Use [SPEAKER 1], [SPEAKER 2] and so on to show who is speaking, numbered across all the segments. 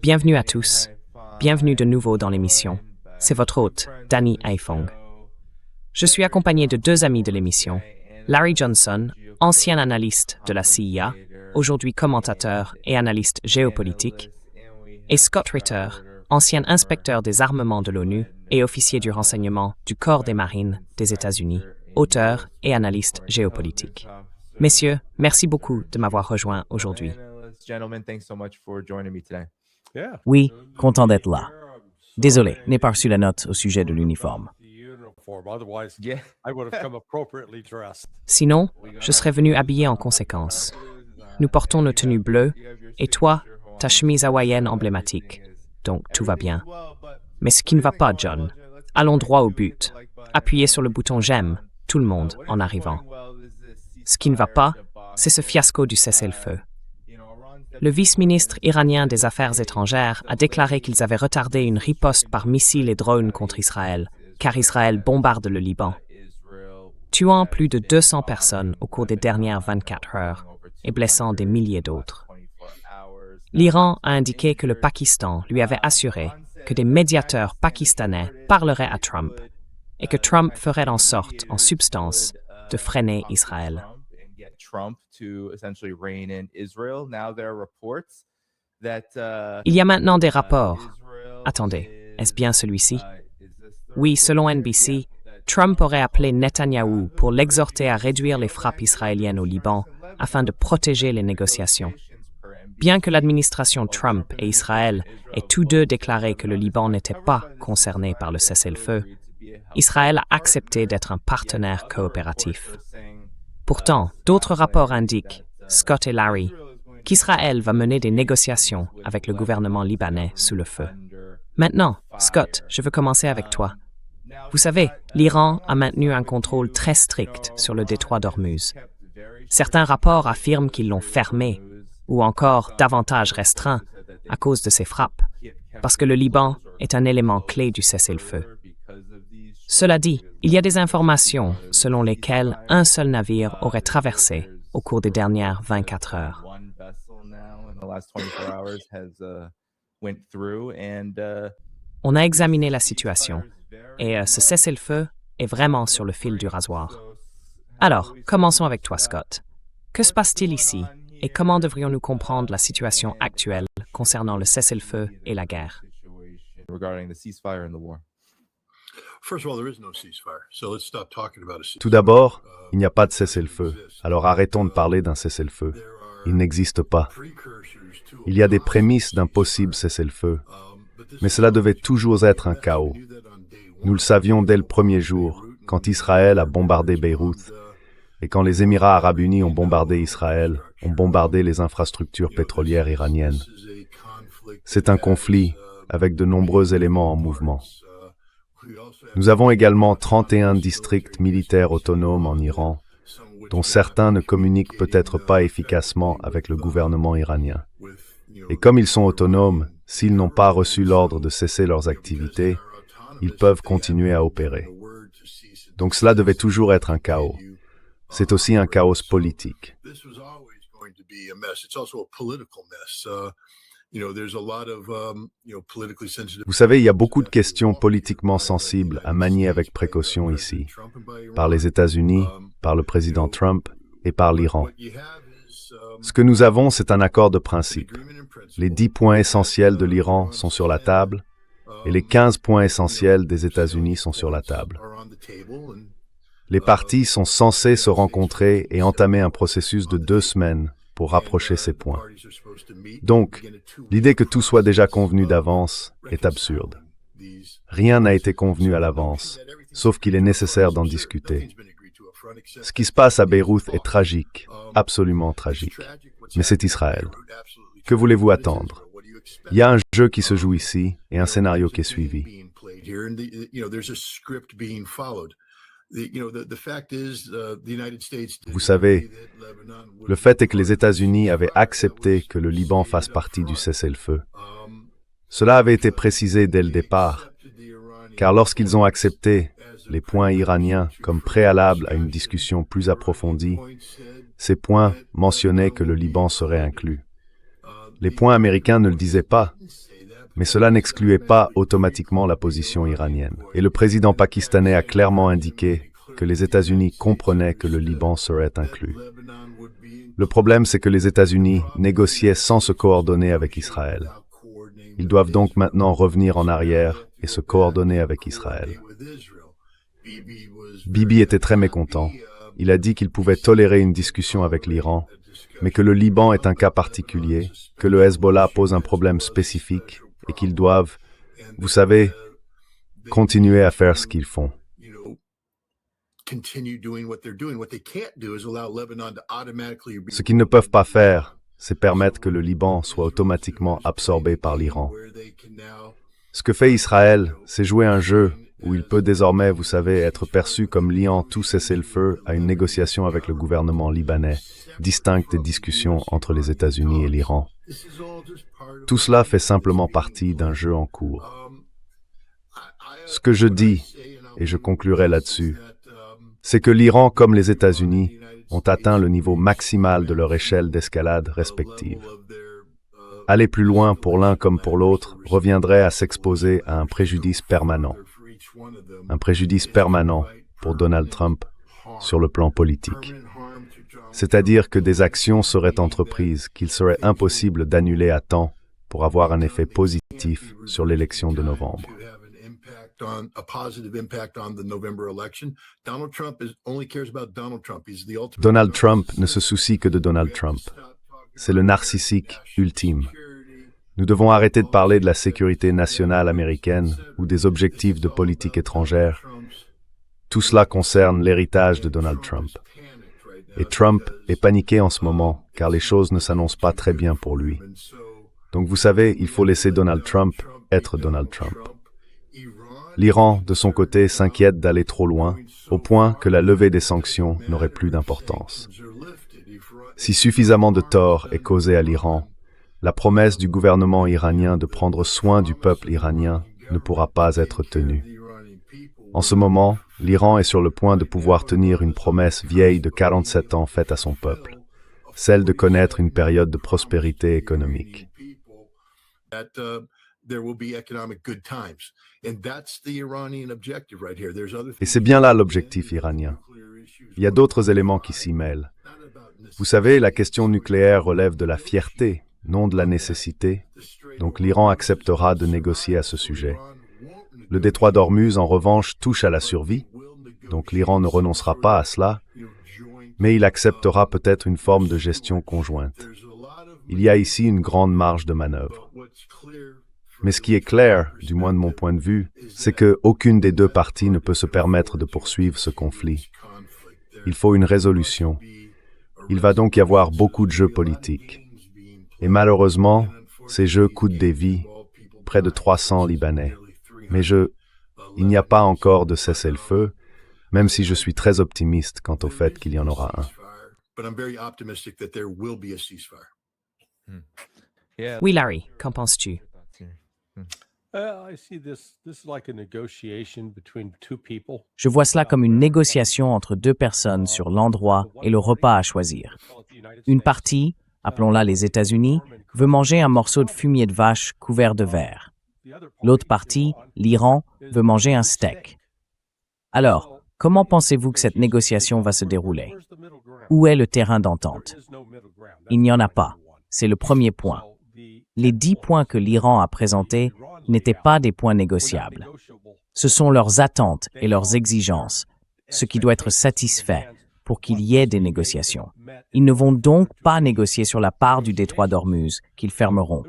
[SPEAKER 1] Bienvenue à tous. Bienvenue de nouveau dans l'émission. C'est votre hôte, Danny Aifong. Je suis accompagné de deux amis de l'émission, Larry Johnson, ancien analyste de la CIA, aujourd'hui commentateur et analyste géopolitique, et Scott Ritter, ancien inspecteur des armements de l'ONU et officier du renseignement du Corps des Marines des États-Unis, auteur et analyste géopolitique. Messieurs, merci beaucoup de m'avoir rejoint aujourd'hui.
[SPEAKER 2] Oui, content d'être là. Désolé, n'ai pas reçu la note au sujet de l'uniforme.
[SPEAKER 1] Sinon, je serais venu habillé en conséquence. Nous portons nos tenues bleues, et toi, ta chemise hawaïenne emblématique. Donc, tout va bien. Mais ce qui ne va pas, John, allons droit au but. Appuyez sur le bouton « J'aime », tout le monde, en arrivant. Ce qui ne va pas, c'est ce fiasco du cessez-le-feu. Le vice-ministre iranien des Affaires étrangères a déclaré qu'ils avaient retardé une riposte par missiles et drones contre Israël, car Israël bombarde le Liban, tuant plus de 200 personnes au cours des dernières 24 heures et blessant des milliers d'autres. L'Iran a indiqué que le Pakistan lui avait assuré que des médiateurs pakistanais parleraient à Trump et que Trump ferait en sorte, en substance, de freiner Israël. Il y a maintenant des rapports. Attendez, est-ce bien celui-ci? Oui, selon NBC, Trump aurait appelé Netanyahou pour l'exhorter à réduire les frappes israéliennes au Liban afin de protéger les négociations. Bien que l'administration Trump et Israël aient tous deux déclaré que le Liban n'était pas concerné par le cessez-le-feu, Israël a accepté d'être un partenaire coopératif. Pourtant, d'autres rapports indiquent, Scott et Larry, qu'Israël va mener des négociations avec le gouvernement libanais sous le feu. Maintenant, Scott, je veux commencer avec toi. Vous savez, l'Iran a maintenu un contrôle très strict sur le détroit d'Ormuz. Certains rapports affirment qu'ils l'ont fermé, ou encore davantage restreint, à cause de ces frappes, parce que le Liban est un élément clé du cessez-le-feu. Cela dit, il y a des informations selon lesquelles un seul navire aurait traversé au cours des dernières 24 heures. On a examiné la situation et ce cessez-le-feu est vraiment sur le fil du rasoir. Alors, commençons avec toi, Scott. Que se passe-t-il ici et comment devrions-nous comprendre la situation actuelle concernant le cessez-le-feu et la guerre?
[SPEAKER 3] Tout d'abord, il n'y a pas de cessez-le-feu. Alors arrêtons de parler d'un cessez-le-feu. Il n'existe pas. Il y a des prémices d'un possible cessez-le-feu. Mais cela devait toujours être un chaos. Nous le savions dès le premier jour, quand Israël a bombardé Beyrouth, et quand les Émirats arabes unis ont bombardé Israël, ont bombardé les infrastructures pétrolières iraniennes. C'est un conflit avec de nombreux éléments en mouvement. Nous avons également 31 districts militaires autonomes en Iran, dont certains ne communiquent peut-être pas efficacement avec le gouvernement iranien. Et comme ils sont autonomes, s'ils n'ont pas reçu l'ordre de cesser leurs activités, ils peuvent continuer à opérer. Donc cela devait toujours être un chaos. C'est aussi un chaos politique. Vous savez, il y a beaucoup de questions politiquement sensibles à manier avec précaution ici, par les États-Unis, par le président Trump et par l'Iran. Ce que nous avons, c'est un accord de principe. Les 10 points essentiels de l'Iran sont sur la table et les 15 points essentiels des États-Unis sont sur la table. Les parties sont censées se rencontrer et entamer un processus de 2 semaines pour rapprocher ces points. Donc, l'idée que tout soit déjà convenu d'avance est absurde. Rien n'a été convenu à l'avance, sauf qu'il est nécessaire d'en discuter. Ce qui se passe à Beyrouth est tragique, absolument tragique. Mais c'est Israël. Que voulez-vous attendre? Il y a un jeu qui se joue ici et un scénario qui est suivi. Vous savez, le fait est que les États-Unis avaient accepté que le Liban fasse partie du cessez-le-feu. Cela avait été précisé dès le départ, car lorsqu'ils ont accepté les points iraniens comme préalable à une discussion plus approfondie, ces points mentionnaient que le Liban serait inclus. Les points américains ne le disaient pas, mais cela n'excluait pas automatiquement la position iranienne. Et le président pakistanais a clairement indiqué que les États-Unis comprenaient que le Liban serait inclus. Le problème, c'est que les États-Unis négociaient sans se coordonner avec Israël. Ils doivent donc maintenant revenir en arrière et se coordonner avec Israël. Bibi était très mécontent. Il a dit qu'il pouvait tolérer une discussion avec l'Iran, mais que le Liban est un cas particulier, que le Hezbollah pose un problème spécifique et qu'ils doivent, vous savez, continuer à faire ce qu'ils font. Ce qu'ils ne peuvent pas faire, c'est permettre que le Liban soit automatiquement absorbé par l'Iran. Ce que fait Israël, c'est jouer un jeu où il peut désormais, vous savez, être perçu comme liant tout cessez-le-feu à une négociation avec le gouvernement libanais, distincte des discussions entre les États-Unis et l'Iran. Tout cela fait simplement partie d'un jeu en cours. Ce que je dis, et je conclurai là-dessus, c'est que l'Iran comme les États-Unis ont atteint le niveau maximal de leur échelle d'escalade respective. Aller plus loin pour l'un comme pour l'autre reviendrait à s'exposer à un préjudice permanent. Un préjudice permanent pour Donald Trump sur le plan politique. C'est-à-dire que des actions seraient entreprises qu'il serait impossible d'annuler à temps pour avoir un effet positif sur l'élection de novembre. Donald Trump ne se soucie que de Donald Trump. C'est le narcissique ultime. Nous devons arrêter de parler de la sécurité nationale américaine ou des objectifs de politique étrangère. Tout cela concerne l'héritage de Donald Trump. Et Trump est paniqué en ce moment, car les choses ne s'annoncent pas très bien pour lui. Donc vous savez, il faut laisser Donald Trump être Donald Trump. L'Iran, de son côté, s'inquiète d'aller trop loin, au point que la levée des sanctions n'aurait plus d'importance. Si suffisamment de tort est causé à l'Iran, la promesse du gouvernement iranien de prendre soin du peuple iranien ne pourra pas être tenue. En ce moment, l'Iran est sur le point de pouvoir tenir une promesse vieille de 47 ans faite à son peuple, celle de connaître une période de prospérité économique. Et c'est bien là l'objectif iranien. Il y a d'autres éléments qui s'y mêlent. Vous savez, la question nucléaire relève de la fierté, non de la nécessité, donc l'Iran acceptera de négocier à ce sujet. Le détroit d'Ormuz, en revanche, touche à la survie, donc l'Iran ne renoncera pas à cela, mais il acceptera peut-être une forme de gestion conjointe. Il y a ici une grande marge de manœuvre. Mais ce qui est clair, du moins de mon point de vue, c'est qu'aucune des deux parties ne peut se permettre de poursuivre ce conflit. Il faut une résolution. Il va donc y avoir beaucoup de jeux politiques. Et malheureusement, ces jeux coûtent des vies, près de 300 Libanais. Mais il n'y a pas encore de cessez-le-feu, même si je suis très optimiste quant au fait qu'il y en aura un.
[SPEAKER 1] Oui, Larry, qu'en penses-tu?
[SPEAKER 2] Je vois cela comme une négociation entre deux personnes sur l'endroit et le repas à choisir. Une partie, appelons-la les États-Unis, veut manger un morceau de fumier de vache couvert de verre. L'autre partie, l'Iran, veut manger un steak. Alors, comment pensez-vous que cette négociation va se dérouler? Où est le terrain d'entente? Il n'y en a pas. C'est le premier point. Les 10 points que l'Iran a présentés n'étaient pas des points négociables. Ce sont leurs attentes et leurs exigences, ce qui doit être satisfait pour qu'il y ait des négociations. Ils ne vont donc pas négocier sur la part du détroit d'Ormuz qu'ils fermeront.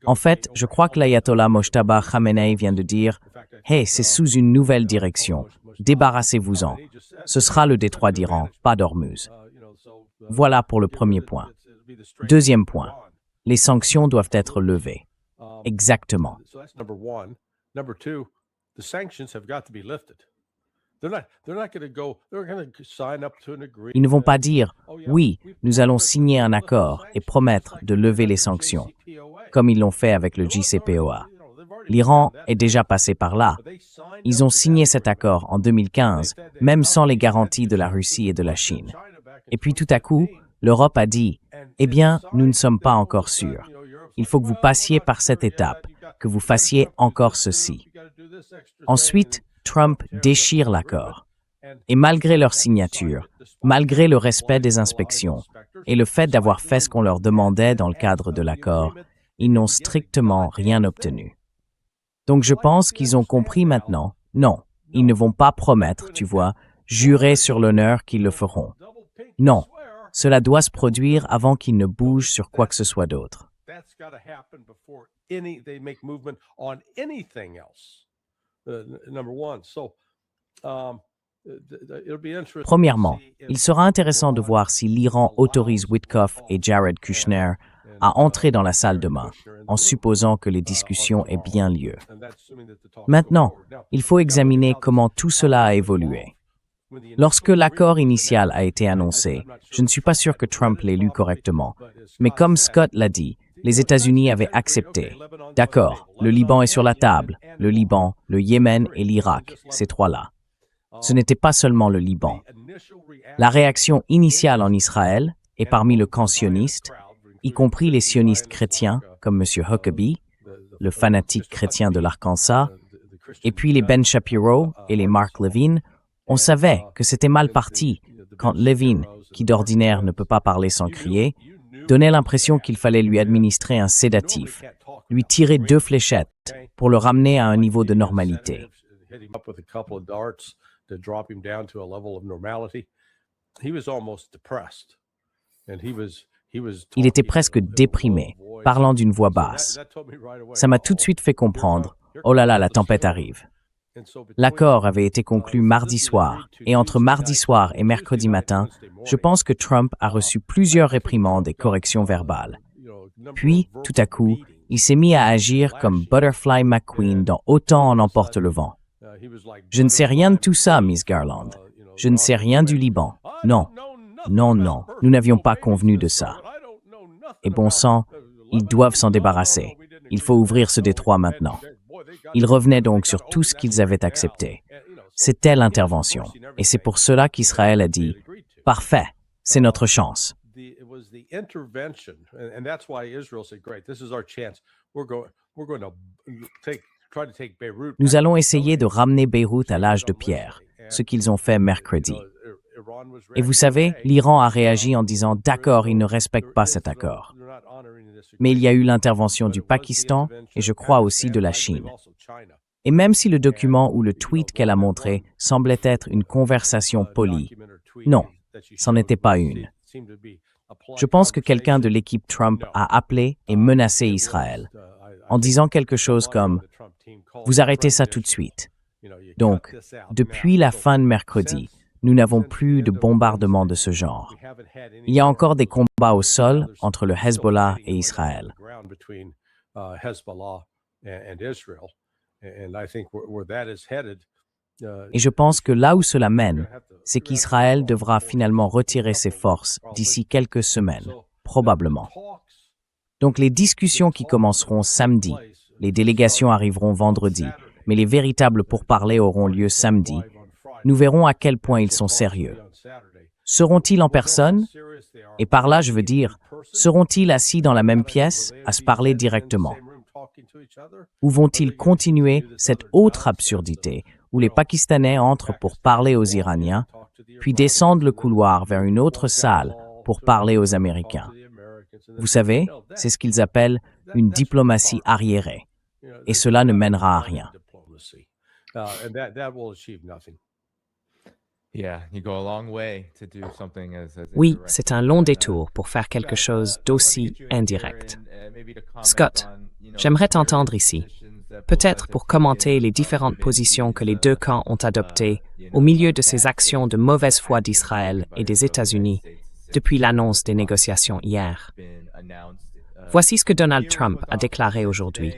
[SPEAKER 2] En fait, je crois que l'ayatollah Mojtaba Khamenei vient de dire « Hey, c'est sous une nouvelle direction. Débarrassez-vous-en. Ce sera le détroit d'Iran, pas d'Ormuz. » Voilà pour le premier point. Deuxième point. Les sanctions doivent être levées. Exactement. Ils ne vont pas dire « Oui, nous allons signer un accord et promettre de lever les sanctions », comme ils l'ont fait avec le JCPOA. L'Iran est déjà passé par là. Ils ont signé cet accord en 2015, même sans les garanties de la Russie et de la Chine. Et puis tout à coup, l'Europe a dit « Eh bien, nous ne sommes pas encore sûrs. il faut que vous passiez par cette étape, que vous fassiez encore ceci. Ensuite, Trump déchire l'accord. Et malgré leur signature, malgré le respect des inspections et le fait d'avoir fait ce qu'on leur demandait dans le cadre de l'accord, ils n'ont strictement rien obtenu. Donc je pense qu'ils ont compris maintenant, non, ils ne vont pas promettre, tu vois, jurer sur l'honneur qu'ils le feront. Non, cela doit se produire avant qu'ils ne bougent sur quoi que ce soit d'autre. Premièrement, il sera intéressant de voir si l'Iran autorise Witkoff et Jared Kushner à entrer dans la salle demain, en supposant que les discussions aient bien lieu. Maintenant, il faut examiner comment tout cela a évolué. Lorsque l'accord initial a été annoncé, je ne suis pas sûr que Trump l'ait lu correctement, mais comme Scott l'a dit, les États-Unis avaient accepté. D'accord, le Liban est sur la table, le Liban, le Yémen et l'Irak, ces trois-là. Ce n'était pas seulement le Liban. La réaction initiale en Israël, et parmi le camp sioniste, y compris les sionistes chrétiens, comme M. Huckabee, le fanatique chrétien de l'Arkansas, et puis les Ben Shapiro et les Mark Levin, on savait que c'était mal parti quand Levin, qui d'ordinaire ne peut pas parler sans crier, donnait l'impression qu'il fallait lui administrer un sédatif, lui tirer 2 fléchettes pour le ramener à un niveau de normalité. Il était presque déprimé, parlant d'une voix basse. Ça m'a tout de suite fait comprendre, oh là là, la tempête arrive. L'accord avait été conclu mardi soir, et entre mardi soir et mercredi matin, je pense que Trump a reçu plusieurs réprimandes et corrections verbales. Puis, tout à coup, il s'est mis à agir comme Butterfly McQueen dans Autant en emporte le vent. Je ne sais rien de tout ça, Miss Garland. Je ne sais rien du Liban. Non, non, non, nous n'avions pas convenu de ça. Et bon sang, ils doivent s'en débarrasser. Il faut ouvrir ce détroit maintenant. Ils revenaient donc sur tout ce qu'ils avaient accepté. C'était l'intervention. Et c'est pour cela qu'Israël a dit « Parfait, c'est notre chance ». Nous allons essayer de ramener Beyrouth à l'âge de pierre, ce qu'ils ont fait mercredi. Et vous savez, l'Iran a réagi en disant « D'accord, ils ne respectent pas cet accord ». Mais il y a eu l'intervention du Pakistan et je crois aussi de la Chine. Et même si le document ou le tweet qu'elle a montré semblait être une conversation polie, non, c'en était pas une. Je pense que quelqu'un de l'équipe Trump a appelé et menacé Israël, en disant quelque chose comme « Vous arrêtez ça tout de suite ». Donc, depuis la fin de mercredi, nous n'avons plus de bombardements de ce genre. Il y a encore des combats au sol entre le Hezbollah et Israël. Et je pense que là où cela mène, c'est qu'Israël devra finalement retirer ses forces d'ici quelques semaines, probablement. Donc les discussions qui commenceront samedi, les délégations arriveront vendredi, mais les véritables pourparlers auront lieu samedi. Nous verrons à quel point ils sont sérieux. Seront-ils en personne? Et par là, je veux dire, seront-ils assis dans la même pièce à se parler directement? Ou vont-ils continuer cette autre absurdité où les Pakistanais entrent pour parler aux Iraniens, puis descendent le couloir vers une autre salle pour parler aux Américains? Vous savez, c'est ce qu'ils appellent une diplomatie arriérée. Et cela ne mènera à rien.
[SPEAKER 1] Oui, c'est un long détour pour faire quelque chose d'aussi indirect. Scott, j'aimerais t'entendre ici, peut-être pour commenter les différentes positions que les deux camps ont adoptées au milieu de ces actions de mauvaise foi d'Israël et des États-Unis depuis l'annonce des négociations hier. Voici ce que Donald Trump a déclaré aujourd'hui,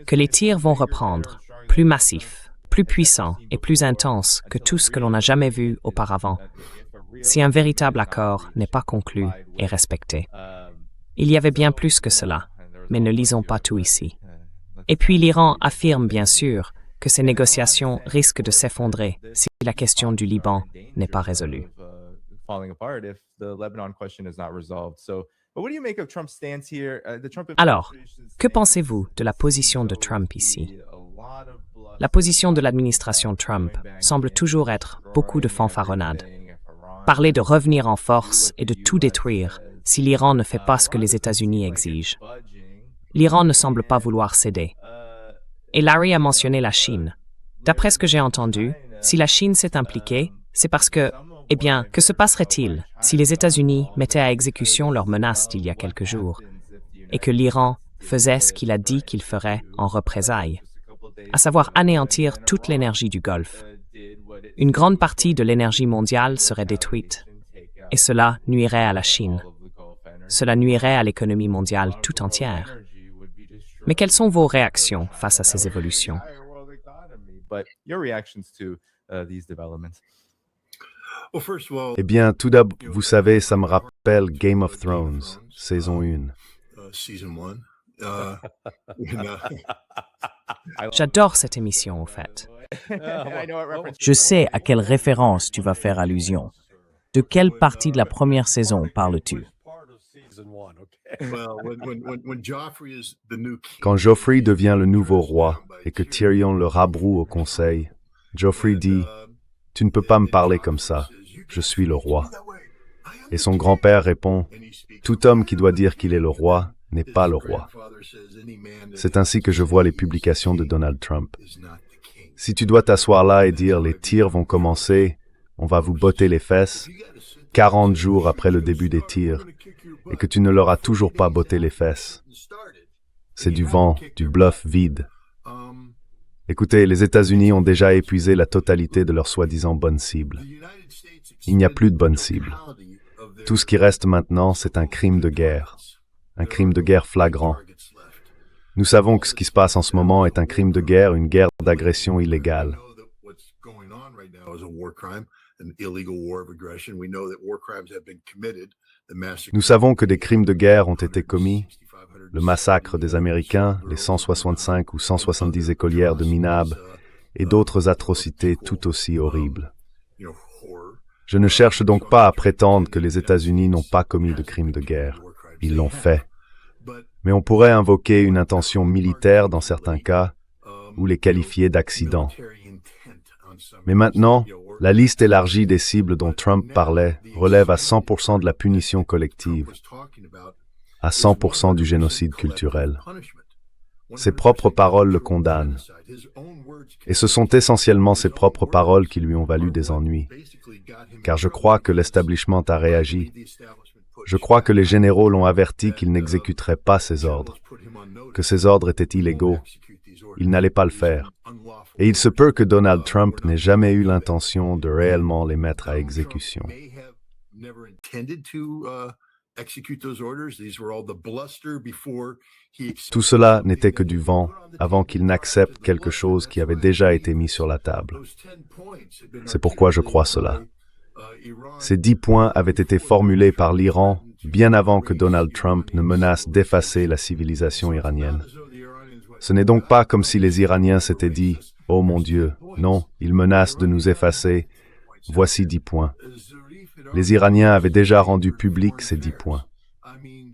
[SPEAKER 1] que les tirs vont reprendre, plus massifs, plus puissants et plus intenses que tout ce que l'on n'a jamais vu auparavant, si un véritable accord n'est pas conclu et respecté. Il y avait bien plus que cela, mais ne lisons pas tout ici. Et puis l'Iran affirme bien sûr que ces négociations risquent de s'effondrer si la question du Liban n'est pas résolue. Alors, que pensez-vous de la position de Trump ici? La position de l'administration Trump semble toujours être beaucoup de fanfaronnade. Parler de revenir en force et de tout détruire si l'Iran ne fait pas ce que les États-Unis exigent. L'Iran ne semble pas vouloir céder. Et Larry a mentionné la Chine. D'après ce que j'ai entendu, si la Chine s'est impliquée, c'est parce que, eh bien, que se passerait-il si les États-Unis mettaient à exécution leurs menaces d'il y a quelques jours et que l'Iran faisait ce qu'il a dit qu'il ferait en représailles, à savoir anéantir toute l'énergie du Golfe? Une grande partie de l'énergie mondiale serait détruite et cela nuirait à la Chine. Cela nuirait à l'économie mondiale tout entière. Mais quelles sont vos réactions face à ces évolutions?
[SPEAKER 3] Eh bien, tout d'abord, vous savez, ça me rappelle Game of Thrones, saison 1.
[SPEAKER 1] J'adore cette émission, au fait.
[SPEAKER 2] Je sais à quelle référence tu vas faire allusion. De quelle partie de la première saison parles-tu?
[SPEAKER 3] Quand Joffrey devient le nouveau roi et que Tyrion le rabroue au conseil, Joffrey dit « Tu ne peux pas me parler comme ça, je suis le roi. » Et son grand-père répond « Tout homme qui doit dire qu'il est le roi n'est pas le roi. » C'est ainsi que je vois les publications de Donald Trump. Si tu dois t'asseoir là et dire « Les tirs vont commencer, on va vous botter les fesses », 40 jours après le début des tirs, et que tu ne leur as toujours pas botté les fesses. C'est du vent, du bluff vide. Écoutez, les États-Unis ont déjà épuisé la totalité de leurs soi-disant bonnes cibles. Il n'y a plus de bonnes cibles. Tout ce qui reste maintenant, c'est un crime de guerre flagrant. Nous savons que ce qui se passe en ce moment est un crime de guerre, une guerre d'agression illégale. Nous savons que des crimes de guerre ont été commis, le massacre des Américains, les 165 ou 170 écolières de Minab et d'autres atrocités tout aussi horribles. Je ne cherche donc pas à prétendre que les États-Unis n'ont pas commis de crimes de guerre. Ils l'ont fait. Mais on pourrait invoquer une intention militaire dans certains cas ou les qualifier d'accident. Mais maintenant, la liste élargie des cibles dont Trump parlait relève à 100% de la punition collective, à 100% du génocide culturel. Ses propres paroles le condamnent. Et ce sont essentiellement ses propres paroles qui lui ont valu des ennuis. Car je crois que l'establishment a réagi. Je crois que les généraux l'ont averti qu'ils n'exécuteraient pas ses ordres, que ces ordres étaient illégaux. Ils n'allaient pas le faire. Et il se peut que Donald Trump n'ait jamais eu l'intention de réellement les mettre à exécution. Tout cela n'était que du vent avant qu'il n'accepte quelque chose qui avait déjà été mis sur la table. C'est pourquoi je crois cela. Ces 10 points avaient été formulés par l'Iran bien avant que Donald Trump ne menace d'effacer la civilisation iranienne. Ce n'est donc pas comme si les Iraniens s'étaient dit « Oh mon Dieu, non, ils menacent de nous effacer, voici 10 points ». Les Iraniens avaient déjà rendu public ces 10 points.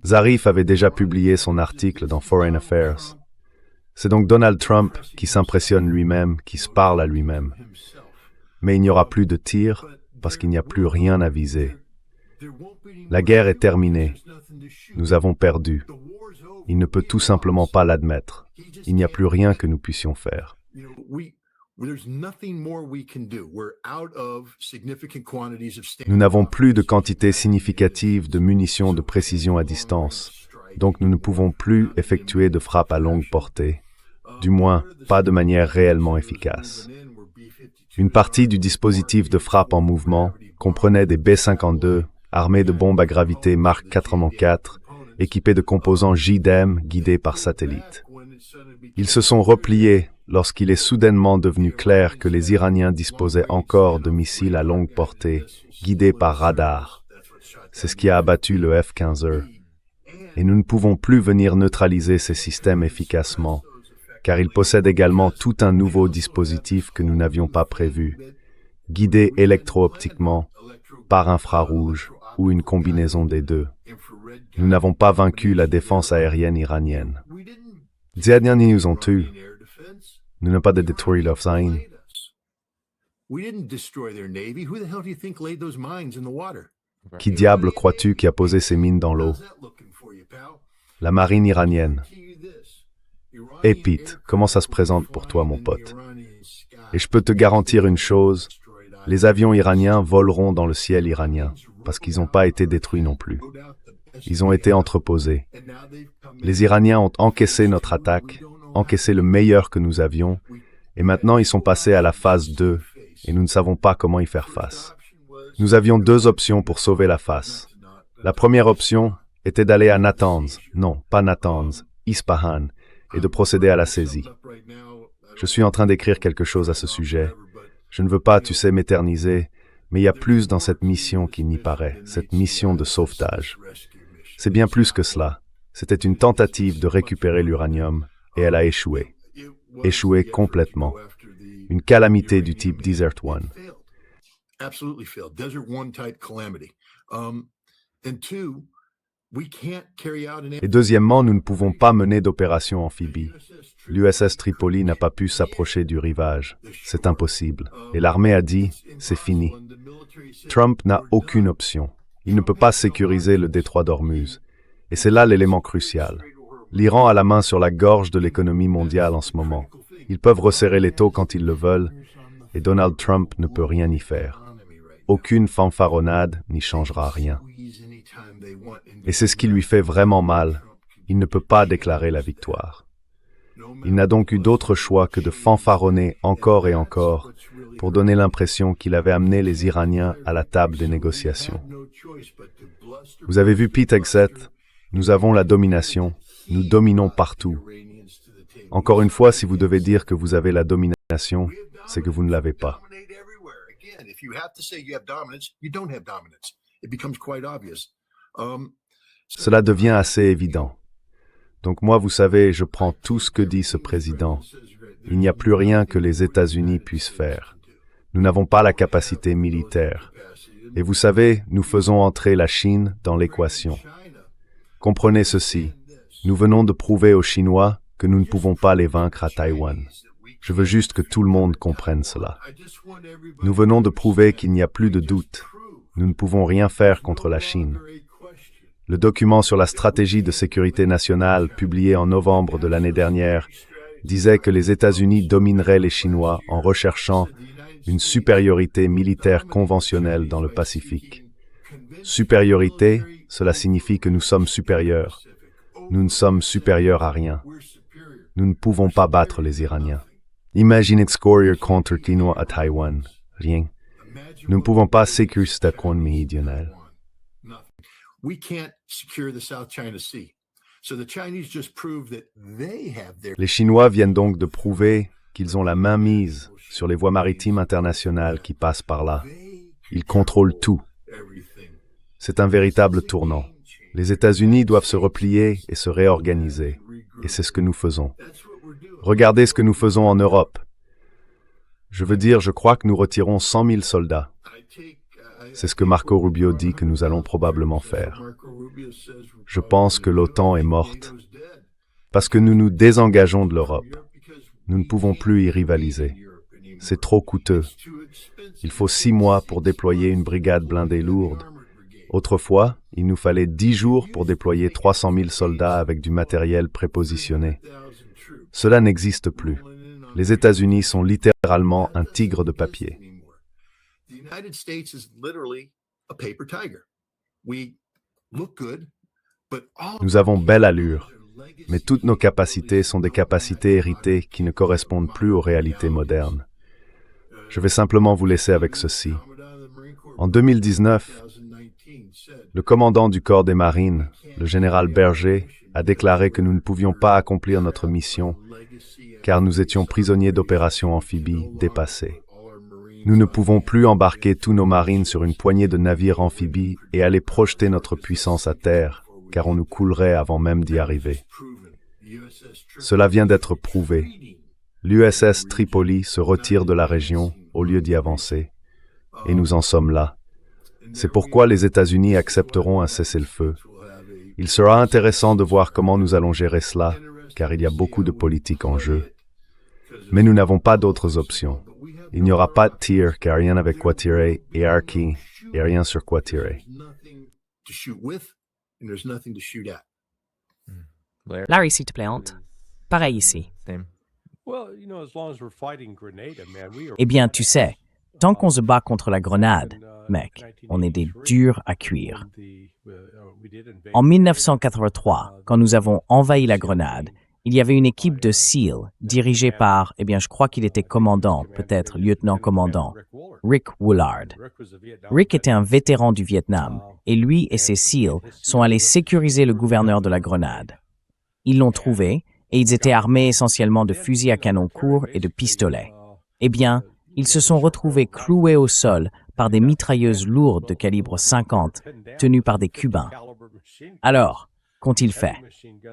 [SPEAKER 3] Zarif avait déjà publié son article dans Foreign Affairs. C'est donc Donald Trump qui s'impressionne lui-même, qui se parle à lui-même. Mais il n'y aura plus de tirs parce qu'il n'y a plus rien à viser. La guerre est terminée. Nous avons perdu. Il ne peut tout simplement pas l'admettre. Il n'y a plus rien que nous puissions faire. Nous n'avons plus de quantité significative de munitions de précision à distance, donc nous ne pouvons plus effectuer de frappes à longue portée, du moins pas de manière réellement efficace. Une partie du dispositif de frappe en mouvement comprenait des B-52 armés de bombes à gravité Mark 84, équipés de composants JDAM guidés par satellite. Ils se sont repliés lorsqu'il est soudainement devenu clair que les Iraniens disposaient encore de missiles à longue portée, guidés par radar. C'est ce qui a abattu le F-15E. Et nous ne pouvons plus venir neutraliser ces systèmes efficacement, car ils possèdent également tout un nouveau dispositif que nous n'avions pas prévu, guidé électro-optiquement, par infrarouge ou une combinaison des deux. Nous n'avons pas vaincu la défense aérienne iranienne. Die nous ont tués. Nous n'avons pas de détruire leur sein. Qui diable crois-tu qui a posé ces mines dans l'eau? La marine iranienne. Et Pete, comment ça se présente pour toi, mon pote? Et je peux te garantir une chose, les avions iraniens voleront dans le ciel iranien, parce qu'ils n'ont pas été détruits non plus. Ils ont été entreposés. Les Iraniens ont encaissé notre attaque, encaissé le meilleur que nous avions, et maintenant ils sont passés à la phase 2, et nous ne savons pas comment y faire face. Nous avions deux options pour sauver la face. La première option était d'aller à Natanz, non, pas Natanz, Ispahan, et de procéder à la saisie. Je suis en train d'écrire quelque chose à ce sujet. Je ne veux pas, tu sais, m'éterniser, mais il y a plus dans cette mission qu'il n'y paraît, cette mission de sauvetage. C'est bien plus que cela. C'était une tentative de récupérer l'uranium, et elle a échoué. Échoué complètement. Une calamité du type Desert One. Et deuxièmement, nous ne pouvons pas mener d'opération amphibie. L'USS Tripoli n'a pas pu s'approcher du rivage. C'est impossible. Et l'armée a dit, c'est fini. Trump n'a aucune option. Il ne peut pas sécuriser le détroit d'Ormuz. Et c'est là l'élément crucial. L'Iran a la main sur la gorge de l'économie mondiale en ce moment. Ils peuvent resserrer les taux quand ils le veulent, et Donald Trump ne peut rien y faire. Aucune fanfaronnade n'y changera rien. Et c'est ce qui lui fait vraiment mal. Il ne peut pas déclarer la victoire. Il n'a donc eu d'autre choix que de fanfaronner encore et encore pour donner l'impression qu'il avait amené les Iraniens à la table des négociations. Vous avez vu Pete Hegseth? Nous avons la domination. Nous dominons partout. Encore une fois, si vous devez dire que vous avez la domination, c'est que vous ne l'avez pas. Cela devient assez évident. Donc moi, vous savez, je prends tout ce que dit ce président. Il n'y a plus rien que les États-Unis puissent faire. Nous n'avons pas la capacité militaire. Et vous savez, nous faisons entrer la Chine dans l'équation. Comprenez ceci. Nous venons de prouver aux Chinois que nous ne pouvons pas les vaincre à Taïwan. Je veux juste que tout le monde comprenne cela. Nous venons de prouver qu'il n'y a plus de doute. Nous ne pouvons rien faire contre la Chine. Le document sur la stratégie de sécurité nationale, publié en novembre de l'année dernière, disait que les États-Unis domineraient les Chinois en recherchant une supériorité militaire conventionnelle dans le Pacifique. Supériorité, cela signifie que nous sommes supérieurs. Nous ne sommes supérieurs à rien. Nous ne pouvons pas battre les Iraniens. Imaginez scorer contre Chinois à Taïwan. Rien. Nous ne pouvons pas sécuriser cette coin méridionale. Les Chinois viennent donc de prouver qu'ils ont la main mise sur les voies maritimes internationales qui passent par là. Ils contrôlent tout. C'est un véritable tournant. Les États-Unis doivent se replier et se réorganiser. Et c'est ce que nous faisons. Regardez ce que nous faisons en Europe. Je veux dire, je crois que nous retirons 100 000 soldats. C'est ce que Marco Rubio dit que nous allons probablement faire. Je pense que l'OTAN est morte parce que nous nous désengageons de l'Europe. Nous ne pouvons plus y rivaliser. C'est trop coûteux. Il faut 6 mois pour déployer une brigade blindée lourde. Autrefois, il nous fallait 10 jours pour déployer 300 000 soldats avec du matériel prépositionné. Cela n'existe plus. Les États-Unis sont littéralement un tigre de papier. Nous avons belle allure, mais toutes nos capacités sont des capacités héritées qui ne correspondent plus aux réalités modernes. Je vais simplement vous laisser avec ceci. En 2019, le commandant du corps des marines, le général Berger, a déclaré que nous ne pouvions pas accomplir notre mission car nous étions prisonniers d'opérations amphibies dépassées. Nous ne pouvons plus embarquer tous nos marines sur une poignée de navires amphibies et aller projeter notre puissance à terre, car on nous coulerait avant même d'y arriver. Cela vient d'être prouvé. L'USS Tripoli se retire de la région au lieu d'y avancer, et nous en sommes là. C'est pourquoi les États-Unis accepteront un cessez-le-feu. Il sera intéressant de voir comment nous allons gérer cela, car il y a beaucoup de politique en jeu. Mais nous n'avons pas d'autres options. Il n'y aura pas de tir, car rien avec quoi tirer, et Arki, et rien sur quoi tirer.
[SPEAKER 1] Larry, s'il te plaît, Ant. Pareil ici.
[SPEAKER 2] Eh bien, tu sais, tant qu'on se bat contre la grenade, mec, on est des durs à cuire. En 1983, quand nous avons envahi la Grenade, il y avait une équipe de SEAL dirigée par, je crois qu'il était commandant, peut-être lieutenant-commandant, Rick Woolard. Rick était un vétéran du Vietnam et lui et ses SEAL sont allés sécuriser le gouverneur de la Grenade. Ils l'ont trouvé et ils étaient armés essentiellement de fusils à canon court et de pistolets. Ils se sont retrouvés cloués au sol par des mitrailleuses lourdes de calibre 50 tenues par des Cubains. Alors, qu'ont-ils fait?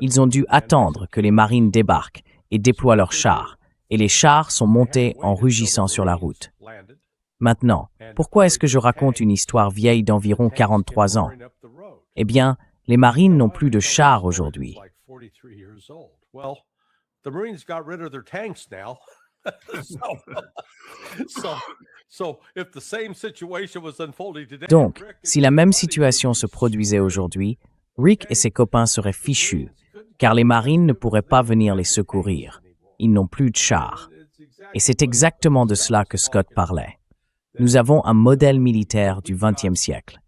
[SPEAKER 2] Ils ont dû attendre que les marines débarquent et déploient leurs chars, et les chars sont montés en rugissant sur la route. Maintenant, pourquoi est-ce que je raconte une histoire vieille d'environ 43 ans? Les marines n'ont plus de chars aujourd'hui. Donc, si la même situation se produisait aujourd'hui, Rick et ses copains seraient fichus, car les marines ne pourraient pas venir les secourir. Ils n'ont plus de chars. Et c'est exactement de cela que Scott parlait. Nous avons un modèle militaire du XXe siècle.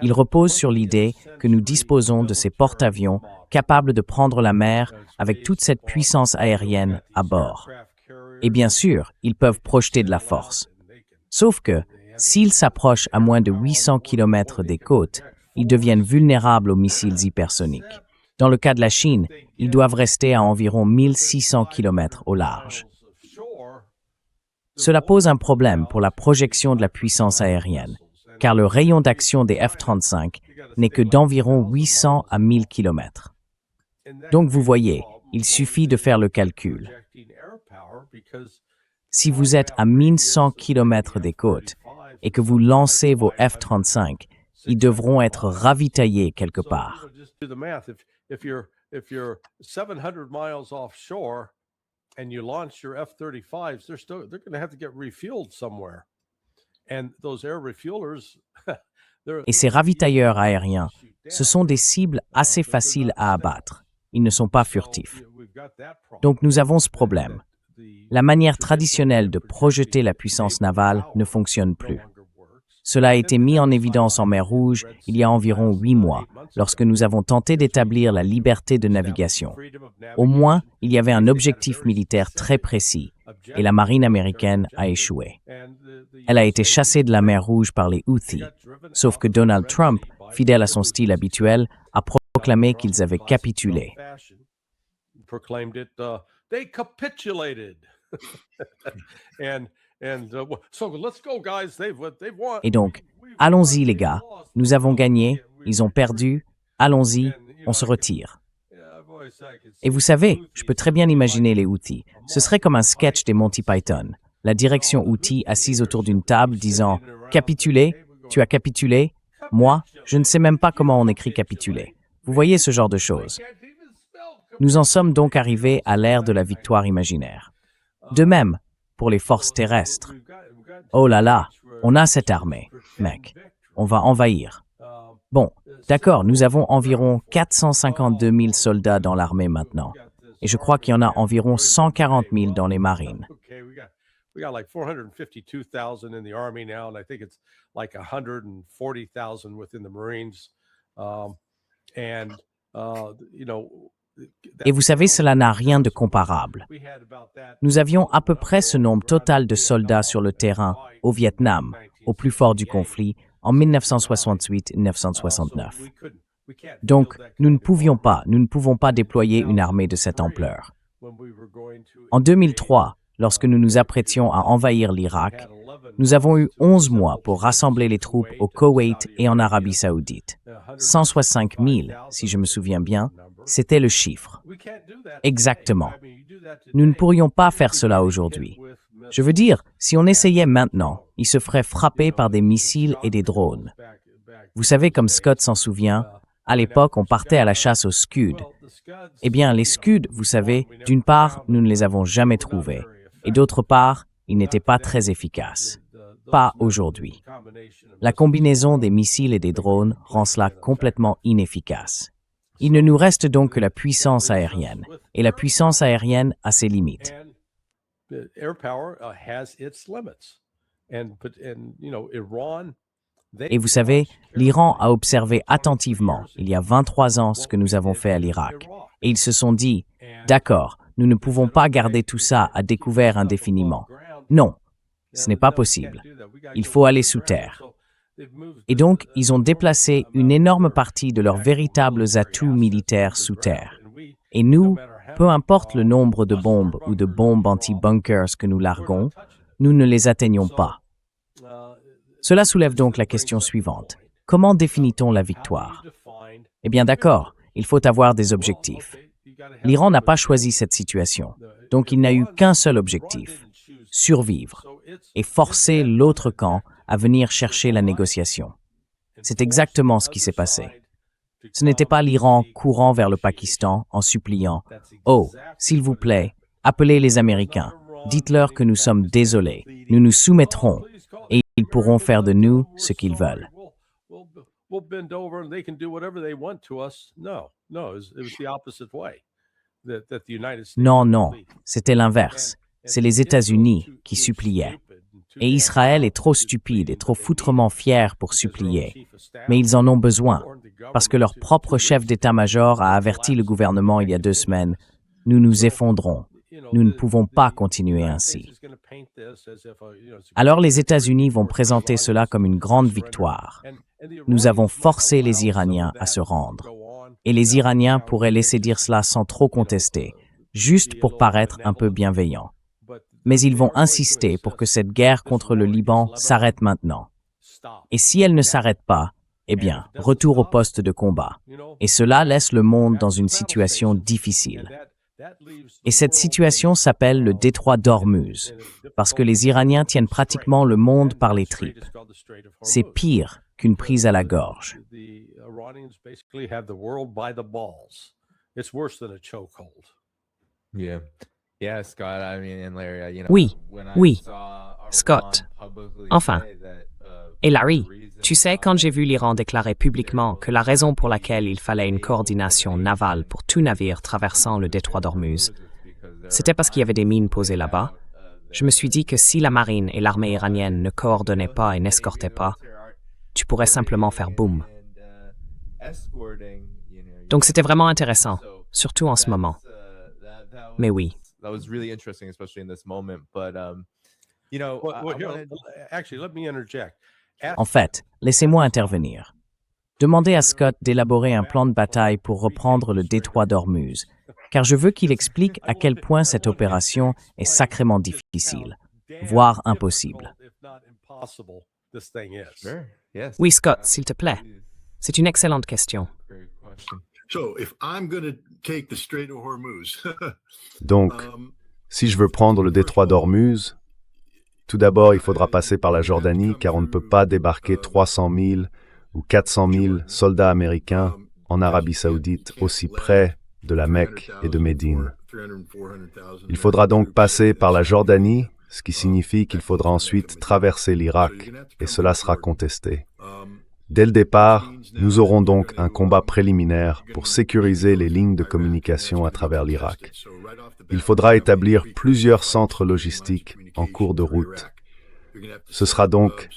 [SPEAKER 2] Il repose sur l'idée que nous disposons de ces porte-avions capables de prendre la mer avec toute cette puissance aérienne à bord. Et bien sûr, ils peuvent projeter de la force. Sauf que, s'ils s'approchent à moins de 800 km des côtes, ils deviennent vulnérables aux missiles hypersoniques. Dans le cas de la Chine, ils doivent rester à environ 1600 km au large. Cela pose un problème pour la projection de la puissance aérienne, car le rayon d'action des F-35 n'est que d'environ 800 à 1000 km. Donc vous voyez, il suffit de faire le calcul. Si vous êtes à 1100 km des côtes et que vous lancez vos F-35, ils devront être ravitaillés quelque part. Et ces ravitailleurs aériens, ce sont des cibles assez faciles à abattre. Ils ne sont pas furtifs. Donc nous avons ce problème. La manière traditionnelle de projeter la puissance navale ne fonctionne plus. Cela a été mis en évidence en mer Rouge il y a environ 8 mois, lorsque nous avons tenté d'établir la liberté de navigation. Au moins, il y avait un objectif militaire très précis, et la marine américaine a échoué. Elle a été chassée de la mer Rouge par les Houthis, sauf que Donald Trump, fidèle à son style habituel, a proclamé qu'ils avaient capitulé. Et donc, allons-y les gars, nous avons gagné, ils ont perdu, allons-y, on se retire. Et vous savez, je peux très bien imaginer les Houthis. Ce serait comme un sketch des Monty Python. La direction Houthi assise autour d'une table disant « Capituler, tu as capitulé, moi, je ne sais même pas comment on écrit capituler. » Vous voyez ce genre de choses. Nous en sommes donc arrivés à l'ère de la victoire imaginaire. De même, pour les forces terrestres. Oh là là, on a cette armée, mec. On va envahir. Bon, d'accord, nous avons environ 452 000 soldats dans l'armée maintenant. Et je crois qu'il y en a environ 140 000 dans les marines. Et vous savez, cela n'a rien de comparable. Nous avions à peu près ce nombre total de soldats sur le terrain au Vietnam, au plus fort du conflit, en 1968-1969. Donc, nous ne pouvons pas déployer une armée de cette ampleur. En 2003, lorsque nous nous apprêtions à envahir l'Irak, nous avons eu 11 mois pour rassembler les troupes au Koweït et en Arabie Saoudite. 165 000, si je me souviens bien, c'était le chiffre. Exactement. Nous ne pourrions pas faire cela aujourd'hui. Je veux dire, si on essayait maintenant, ils se feraient frapper par des missiles et des drones. Vous savez, comme Scott s'en souvient, à l'époque, on partait à la chasse aux Scud. Eh bien, les Scud, vous savez, d'une part, nous ne les avons jamais trouvés, et d'autre part, ils n'étaient pas très efficaces. Pas aujourd'hui. La combinaison des missiles et des drones rend cela complètement inefficace. Il ne nous reste donc que la puissance aérienne, et la puissance aérienne a ses limites. Et vous savez, l'Iran a observé attentivement, il y a 23 ans, ce que nous avons fait à l'Irak. Et ils se sont dit, d'accord, nous ne pouvons pas garder tout ça à découvert indéfiniment. Non, ce n'est pas possible. Il faut aller sous terre. Et donc, ils ont déplacé une énorme partie de leurs véritables atouts militaires sous terre. Et nous, peu importe le nombre de bombes ou de bombes anti-bunkers que nous larguons, nous ne les atteignons pas. Cela soulève donc la question suivante. Comment définit-on la victoire? Eh bien d'accord, il faut avoir des objectifs. L'Iran n'a pas choisi cette situation, donc il n'a eu qu'un seul objectif, survivre, et forcer l'autre camp à venir chercher la négociation. C'est exactement ce qui s'est passé. Ce n'était pas l'Iran courant vers le Pakistan en suppliant « Oh, s'il vous plaît, appelez les Américains, dites-leur que nous sommes désolés, nous nous soumettrons, et ils pourront faire de nous ce qu'ils veulent. » Non, non, c'était l'inverse. C'est les États-Unis qui suppliaient. Et Israël est trop stupide et trop foutrement fier pour supplier. Mais ils en ont besoin, parce que leur propre chef d'état-major a averti le gouvernement il y a 2 semaines, « Nous nous effondrons. Nous ne pouvons pas continuer ainsi. » Alors les États-Unis vont présenter cela comme une grande victoire. Nous avons forcé les Iraniens à se rendre. Et les Iraniens pourraient laisser dire cela sans trop contester, juste pour paraître un peu bienveillants. Mais ils vont insister pour que cette guerre contre le Liban s'arrête maintenant. Et si elle ne s'arrête pas, eh bien, retour au poste de combat. Et cela laisse le monde dans une situation difficile. Et cette situation s'appelle le détroit d'Ormuz, parce que les Iraniens tiennent pratiquement le monde par les tripes. C'est pire qu'une prise à la gorge.
[SPEAKER 1] Oui, oui, Scott. Enfin. Et Larry, tu sais, quand j'ai vu l'Iran déclarer publiquement que la raison pour laquelle il fallait une coordination navale pour tout navire traversant le détroit d'Ormuz, c'était parce qu'il y avait des mines posées là-bas, je me suis dit que si la marine et l'armée iranienne ne coordonnaient pas et n'escortaient pas, tu pourrais simplement faire boum. Donc c'était vraiment intéressant, surtout en ce moment. Mais oui.
[SPEAKER 2] En fait, laissez-moi intervenir. Demandez à Scott d'élaborer un plan de bataille pour reprendre le détroit d'Ormuz, car je veux qu'il explique à quel point cette opération est sacrément difficile, voire impossible.
[SPEAKER 1] Oui, Scott, s'il te plaît. C'est une excellente question.
[SPEAKER 3] Donc, si je veux prendre le détroit d'Ormuz, tout d'abord, il faudra passer par la Jordanie, car on ne peut pas débarquer 300 000 ou 400 000 soldats américains en Arabie Saoudite, aussi près de la Mecque et de Médine. Il faudra donc passer par la Jordanie, ce qui signifie qu'il faudra ensuite traverser l'Irak, et cela sera contesté. Dès le départ, nous aurons donc un combat préliminaire pour sécuriser les lignes de communication à travers l'Irak. Il faudra établir plusieurs centres logistiques en cours de route. Ce sera donc,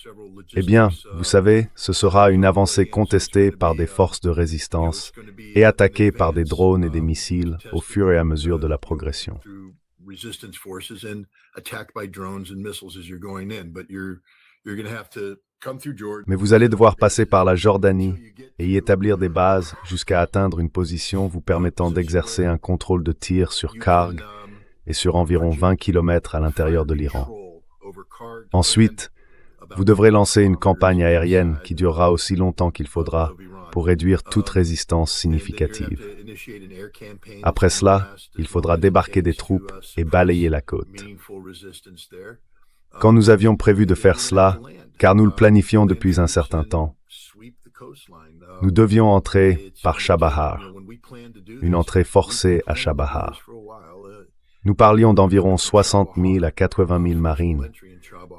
[SPEAKER 3] eh bien, vous savez, ce sera une avancée contestée par des forces de résistance et attaquée par des drones et des missiles au fur et à mesure de la progression. Mais vous allez devoir passer par la Jordanie et y établir des bases jusqu'à atteindre une position vous permettant d'exercer un contrôle de tir sur Karg et sur environ 20 km à l'intérieur de l'Iran. Ensuite, vous devrez lancer une campagne aérienne qui durera aussi longtemps qu'il faudra pour réduire toute résistance significative. Après cela, il faudra débarquer des troupes et balayer la côte. Quand nous avions prévu de faire cela, car nous le planifions depuis un certain temps, nous devions entrer par Chabahar, une entrée forcée à Chabahar. Nous parlions d'environ 60 000 à 80 000 marines,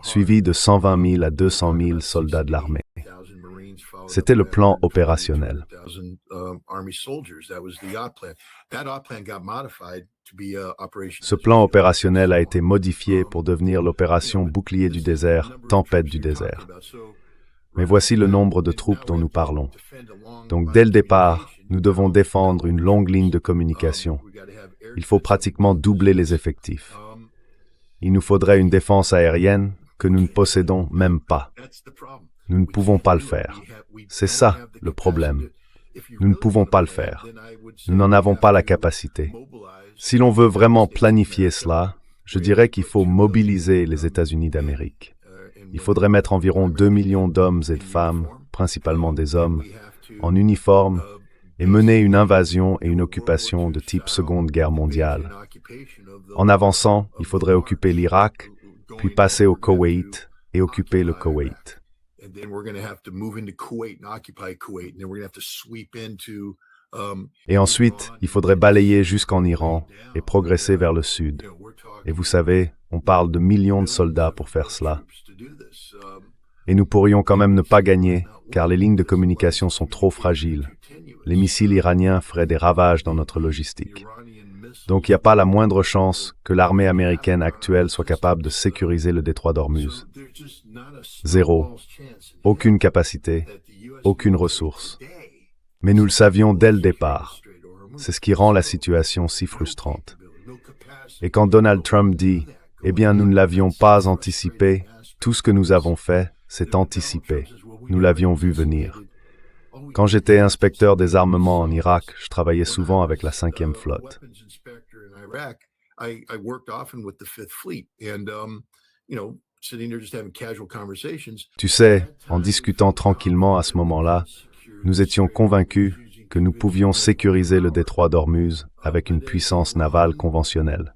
[SPEAKER 3] suivis de 120 000 à 200 000 soldats de l'armée. C'était le plan opérationnel. Ce plan opérationnel a été modifié pour devenir l'opération Bouclier du désert, Tempête du désert. Mais voici le nombre de troupes dont nous parlons. Donc dès le départ, nous devons défendre une longue ligne de communication. Il faut pratiquement doubler les effectifs. Il nous faudrait une défense aérienne que nous ne possédons même pas. Nous ne pouvons pas le faire. C'est ça le problème. Nous ne pouvons pas le faire. Nous n'en avons pas la capacité. Si l'on veut vraiment planifier cela, je dirais qu'il faut mobiliser les États-Unis d'Amérique. Il faudrait mettre environ 2 millions d'hommes et de femmes, principalement des hommes, en uniforme et mener une invasion et une occupation de type Seconde Guerre mondiale. En avançant, il faudrait occuper l'Irak, puis passer au Koweït et occuper le Koweït. Et ensuite, il faudrait balayer jusqu'en Iran et progresser vers le sud. Et vous savez, on parle de millions de soldats pour faire cela. Et nous pourrions quand même ne pas gagner, car les lignes de communication sont trop fragiles. Les missiles iraniens feraient des ravages dans notre logistique. Donc il n'y a pas la moindre chance que l'armée américaine actuelle soit capable de sécuriser le détroit d'Ormuz. Zéro. Aucune capacité, aucune ressource. Mais nous le savions dès le départ. C'est ce qui rend la situation si frustrante. Et quand Donald Trump dit « Eh bien, nous ne l'avions pas anticipé », tout ce que nous avons fait, c'est anticiper. Nous l'avions vu venir. Quand j'étais inspecteur des armements en Irak, je travaillais souvent avec la 5e flotte. Tu sais, en discutant tranquillement à ce moment-là, nous étions convaincus que nous pouvions sécuriser le détroit d'Ormuz avec une puissance navale conventionnelle.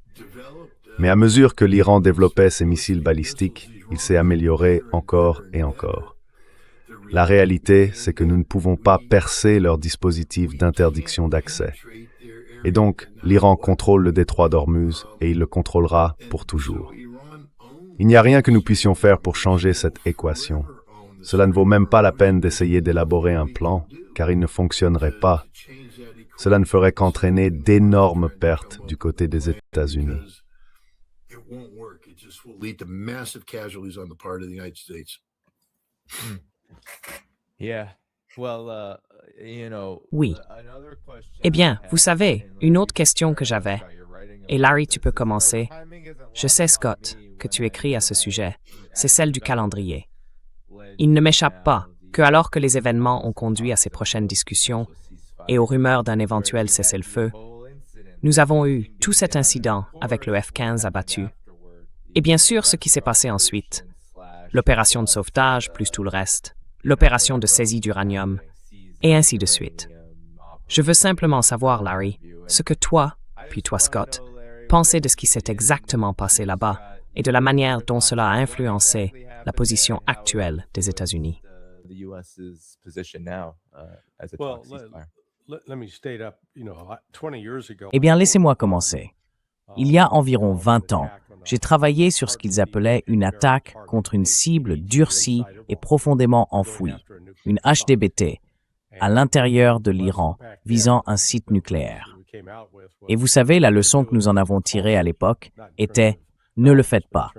[SPEAKER 3] Mais à mesure que l'Iran développait ses missiles balistiques, il s'est amélioré encore et encore. La réalité, c'est que nous ne pouvons pas percer leur dispositif d'interdiction d'accès. Et donc, l'Iran contrôle le détroit d'Ormuz et il le contrôlera pour toujours. Il n'y a rien que nous puissions faire pour changer cette équation. Cela ne vaut même pas la peine d'essayer d'élaborer un plan, car il ne fonctionnerait pas. Cela ne ferait qu'entraîner d'énormes pertes du côté des États-Unis.
[SPEAKER 1] Oui. Eh bien, vous savez, une autre question que j'avais, et Larry, tu peux commencer. Je sais, Scott, que tu écris à ce sujet, c'est celle du calendrier. Il ne m'échappe pas que, alors que les événements ont conduit à ces prochaines discussions et aux rumeurs d'un éventuel cessez-le-feu, nous avons eu tout cet incident avec le F-15 abattu. Et bien sûr, ce qui s'est passé ensuite. L'opération de sauvetage, plus tout le reste, l'opération de saisie d'uranium, et ainsi de suite. Je veux simplement savoir, Larry, ce que toi, puis toi, Scott, pensez de ce qui s'est exactement passé là-bas et de la manière dont cela a influencé la position actuelle des États-Unis.
[SPEAKER 2] Eh bien, laissez-moi commencer. Il y a environ 20 ans, j'ai travaillé sur ce qu'ils appelaient une attaque contre une cible durcie et profondément enfouie, une HDBT, à l'intérieur de l'Iran, visant un site nucléaire. Et vous savez, la leçon que nous en avons tirée à l'époque était « ne le faites pas ».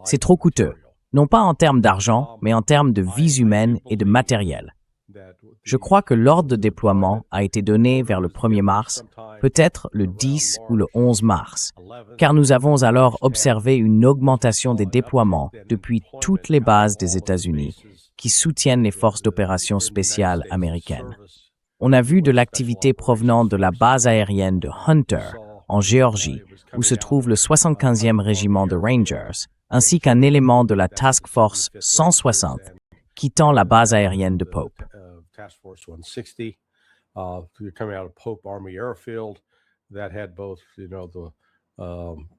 [SPEAKER 2] C'est trop coûteux, non pas en termes d'argent, mais en termes de vies humaines et de matériel. Je crois que l'ordre de déploiement a été donné vers le 1er mars, peut-être le 10 ou le 11 mars, car nous avons alors observé une augmentation des déploiements depuis toutes les bases des États-Unis qui soutiennent les forces d'opération spéciales américaines. On a vu de l'activité provenant de la base aérienne de Hunter, en Géorgie, où se trouve le 75e régiment de Rangers, ainsi qu'un élément de la Task Force 160, quittant la base aérienne de Pope.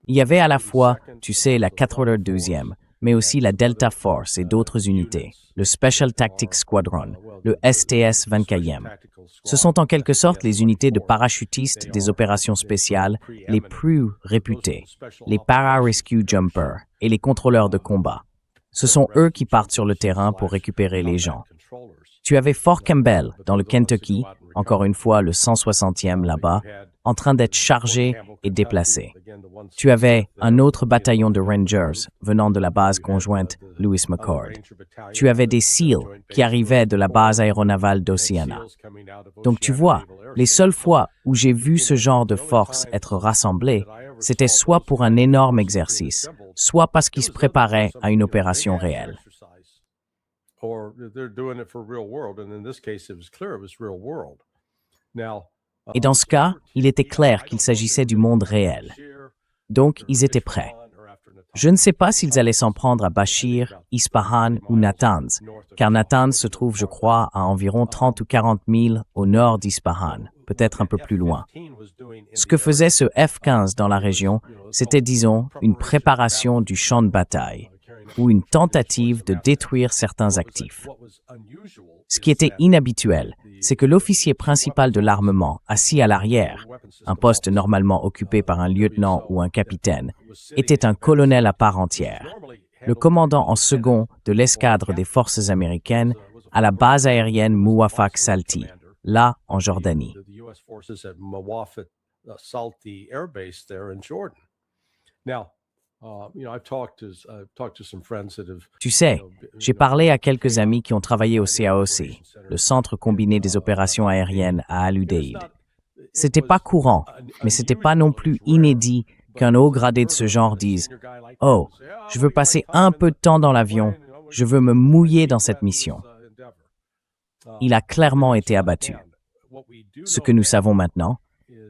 [SPEAKER 2] Il y avait à la fois, tu sais, la 82e, mais aussi la Delta Force et d'autres unités, le Special Tactics Squadron, le STS 24e. Ce sont en quelque sorte les unités de parachutistes des opérations spéciales les plus réputées, les Para-Rescue Jumpers et les contrôleurs de combat. Ce sont eux qui partent sur le terrain pour récupérer les gens. Tu avais Fort Campbell, dans le Kentucky, encore une fois le 160e là-bas, en train d'être chargé et déplacé. Tu avais un autre bataillon de Rangers venant de la base conjointe Lewis McChord. Tu avais des SEAL qui arrivaient de la base aéronavale d'Oceana. Donc tu vois, les seules fois où j'ai vu ce genre de force être rassemblée, c'était soit pour un énorme exercice, soit parce qu'ils se préparaient à une opération réelle. Et dans ce cas, il était clair qu'il s'agissait du monde réel. Donc, ils étaient prêts. Je ne sais pas s'ils allaient s'en prendre à Bashir, Ispahan ou Natanz, car Natanz se trouve, je crois, à environ 30 ou 40 000 au nord d'Ispahan, peut-être un peu plus loin. Ce que faisait ce F-15 dans la région, c'était, disons, une préparation du champ de bataille, ou une tentative de détruire certains actifs. Ce qui était inhabituel, c'est que l'officier principal de l'armement, assis à l'arrière, un poste normalement occupé par un lieutenant ou un capitaine, était un colonel à part entière, le commandant en second de l'escadre des forces américaines à la base aérienne Muwafaq Salti, là en Jordanie. Tu sais, j'ai parlé à quelques amis qui ont travaillé au CAOC, le Centre combiné des opérations aériennes à Al-Udeid. C'était pas courant, mais c'était pas non plus inédit qu'un haut gradé de ce genre dise « Oh, je veux passer un peu de temps dans l'avion, je veux me mouiller dans cette mission. » Il a clairement été abattu. Ce que nous savons maintenant,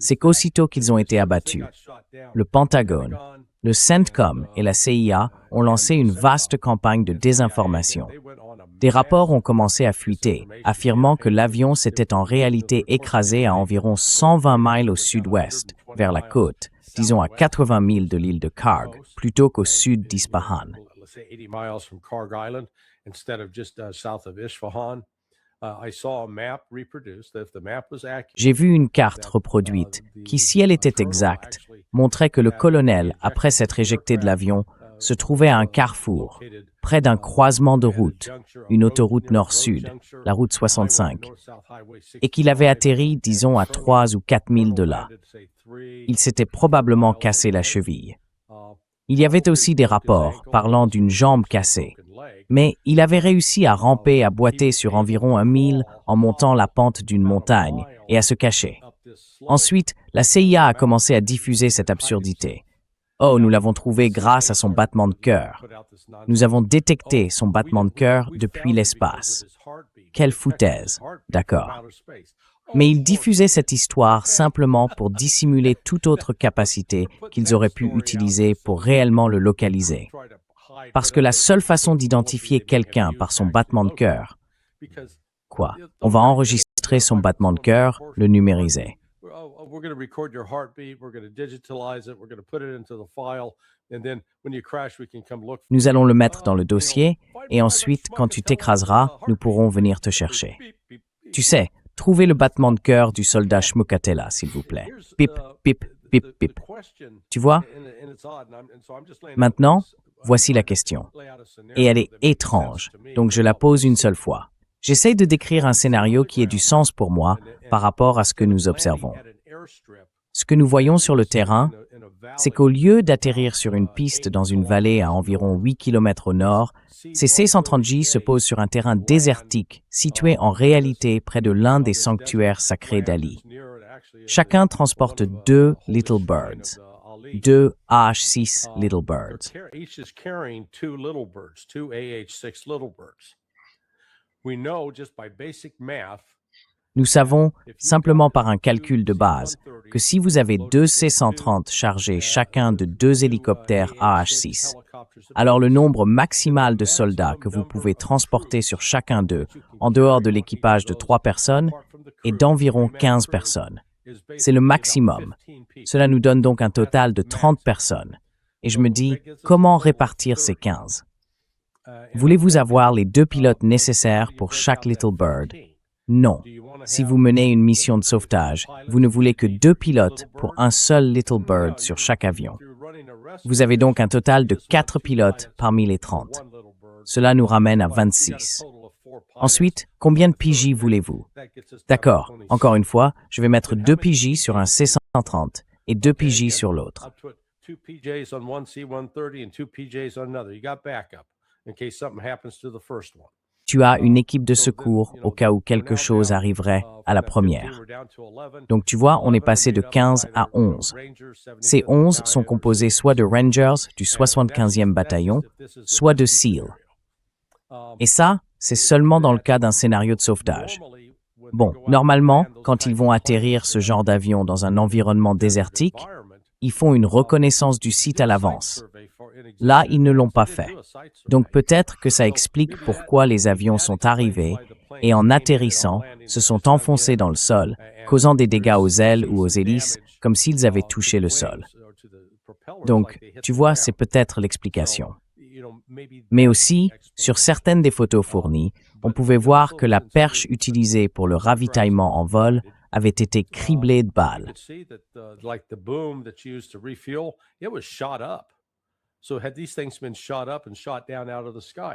[SPEAKER 2] c'est qu'aussitôt qu'ils ont été abattus, le Pentagone, le CENTCOM et la CIA ont lancé une vaste campagne de désinformation. Des rapports ont commencé à fuiter, affirmant que l'avion s'était en réalité écrasé à environ 120 miles au sud-ouest, vers la côte, disons à 80 000 de l'île de Karg, plutôt qu'au sud d'Ispahan. J'ai vu une carte reproduite qui, si elle était exacte, montrait que le colonel, après s'être éjecté de l'avion, se trouvait à un carrefour, près d'un croisement de route, une autoroute nord-sud, la route 65, et qu'il avait atterri, disons, à 3 ou 4 000 de là. Il s'était probablement cassé la cheville. Il y avait aussi des rapports parlant d'une jambe cassée, mais il avait réussi à ramper à boiter sur environ 1 mille en montant la pente d'une montagne et à se cacher. Ensuite, la CIA a commencé à diffuser cette absurdité. Oh, nous l'avons trouvé grâce à son battement de cœur. Nous avons détecté son battement de cœur depuis l'espace. Quelle foutaise, d'accord. Mais ils diffusaient cette histoire simplement pour dissimuler toute autre capacité qu'ils auraient pu utiliser pour réellement le localiser. Parce que la seule façon d'identifier quelqu'un par son battement de cœur, quoi, on va enregistrer son battement de cœur, le numériser. Nous allons le mettre dans le dossier et ensuite, quand tu t'écraseras, nous pourrons venir te chercher. Tu sais, trouvez le battement de cœur du soldat Shmukatela, s'il vous plaît. Pip, pip, pip, pip. Tu vois? Maintenant, voici la question. Et elle est étrange, donc je la pose une seule fois. J'essaie de décrire un scénario qui ait du sens pour moi par rapport à ce que nous observons. Ce que nous voyons sur le terrain, c'est qu'au lieu d'atterrir sur une piste dans une vallée à environ 8 km au nord, ces C-130J se posent sur un terrain désertique situé en réalité près de l'un des sanctuaires sacrés d'Ali. Chacun transporte 2 Little Birds, 2 AH-6 Little Birds. Nous savons, simplement par un calcul de base, que si vous avez 2 C-130 chargés chacun de 2 hélicoptères AH-6, alors le nombre maximal de soldats que vous pouvez transporter sur chacun d'eux, en dehors de l'équipage de 3 personnes, est d'environ 15 personnes. C'est le maximum. Cela nous donne donc un total de 30 personnes. Et je me dis, comment répartir ces 15? Voulez-vous avoir les 2 pilotes nécessaires pour chaque Little Bird? Non. Si vous menez une mission de sauvetage, vous ne voulez que 2 pilotes pour un seul Little Bird sur chaque avion. Vous avez donc un total de 4 pilotes parmi les 30. Cela nous ramène à 26. Ensuite, combien de PJ voulez-vous? D'accord, encore une fois, je vais mettre 2 PJ sur un C-130 et 2 PJ sur l'autre. Tu as une équipe de secours au cas où quelque chose arriverait à la première. Donc tu vois, on est passé de 15 à 11. Ces 11 sont composés soit de Rangers du 75e bataillon, soit de SEAL. Et ça, c'est seulement dans le cas d'un scénario de sauvetage. Bon, normalement, quand ils vont atterrir ce genre d'avion dans un environnement désertique, ils font une reconnaissance du site à l'avance. Là, ils ne l'ont pas fait. Donc peut-être que ça explique pourquoi les avions sont arrivés et en atterrissant, se sont enfoncés dans le sol, causant des dégâts aux ailes ou aux hélices, comme s'ils avaient touché le sol. Donc, tu vois, c'est peut-être l'explication. Mais aussi, sur certaines des photos fournies, on pouvait voir que la perche utilisée pour le ravitaillement en vol avait été criblée de balles.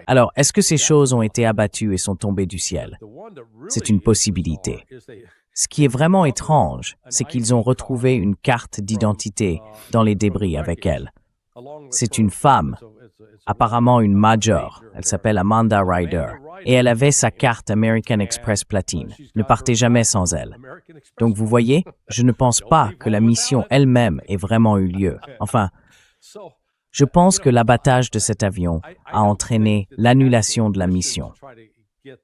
[SPEAKER 2] Alors, est-ce que ces choses ont été abattues et sont tombées du ciel? C'est une possibilité. Ce qui est vraiment étrange, c'est qu'ils ont retrouvé une carte d'identité dans les débris avec elle. C'est une femme, apparemment une major. Elle s'appelle Amanda Ryder. Et elle avait sa carte American Express Platine. Ne partez jamais sans elle. Donc vous voyez, je ne pense pas que la mission elle-même ait vraiment eu lieu. Enfin, je pense que l'abattage de cet avion a entraîné l'annulation de la mission.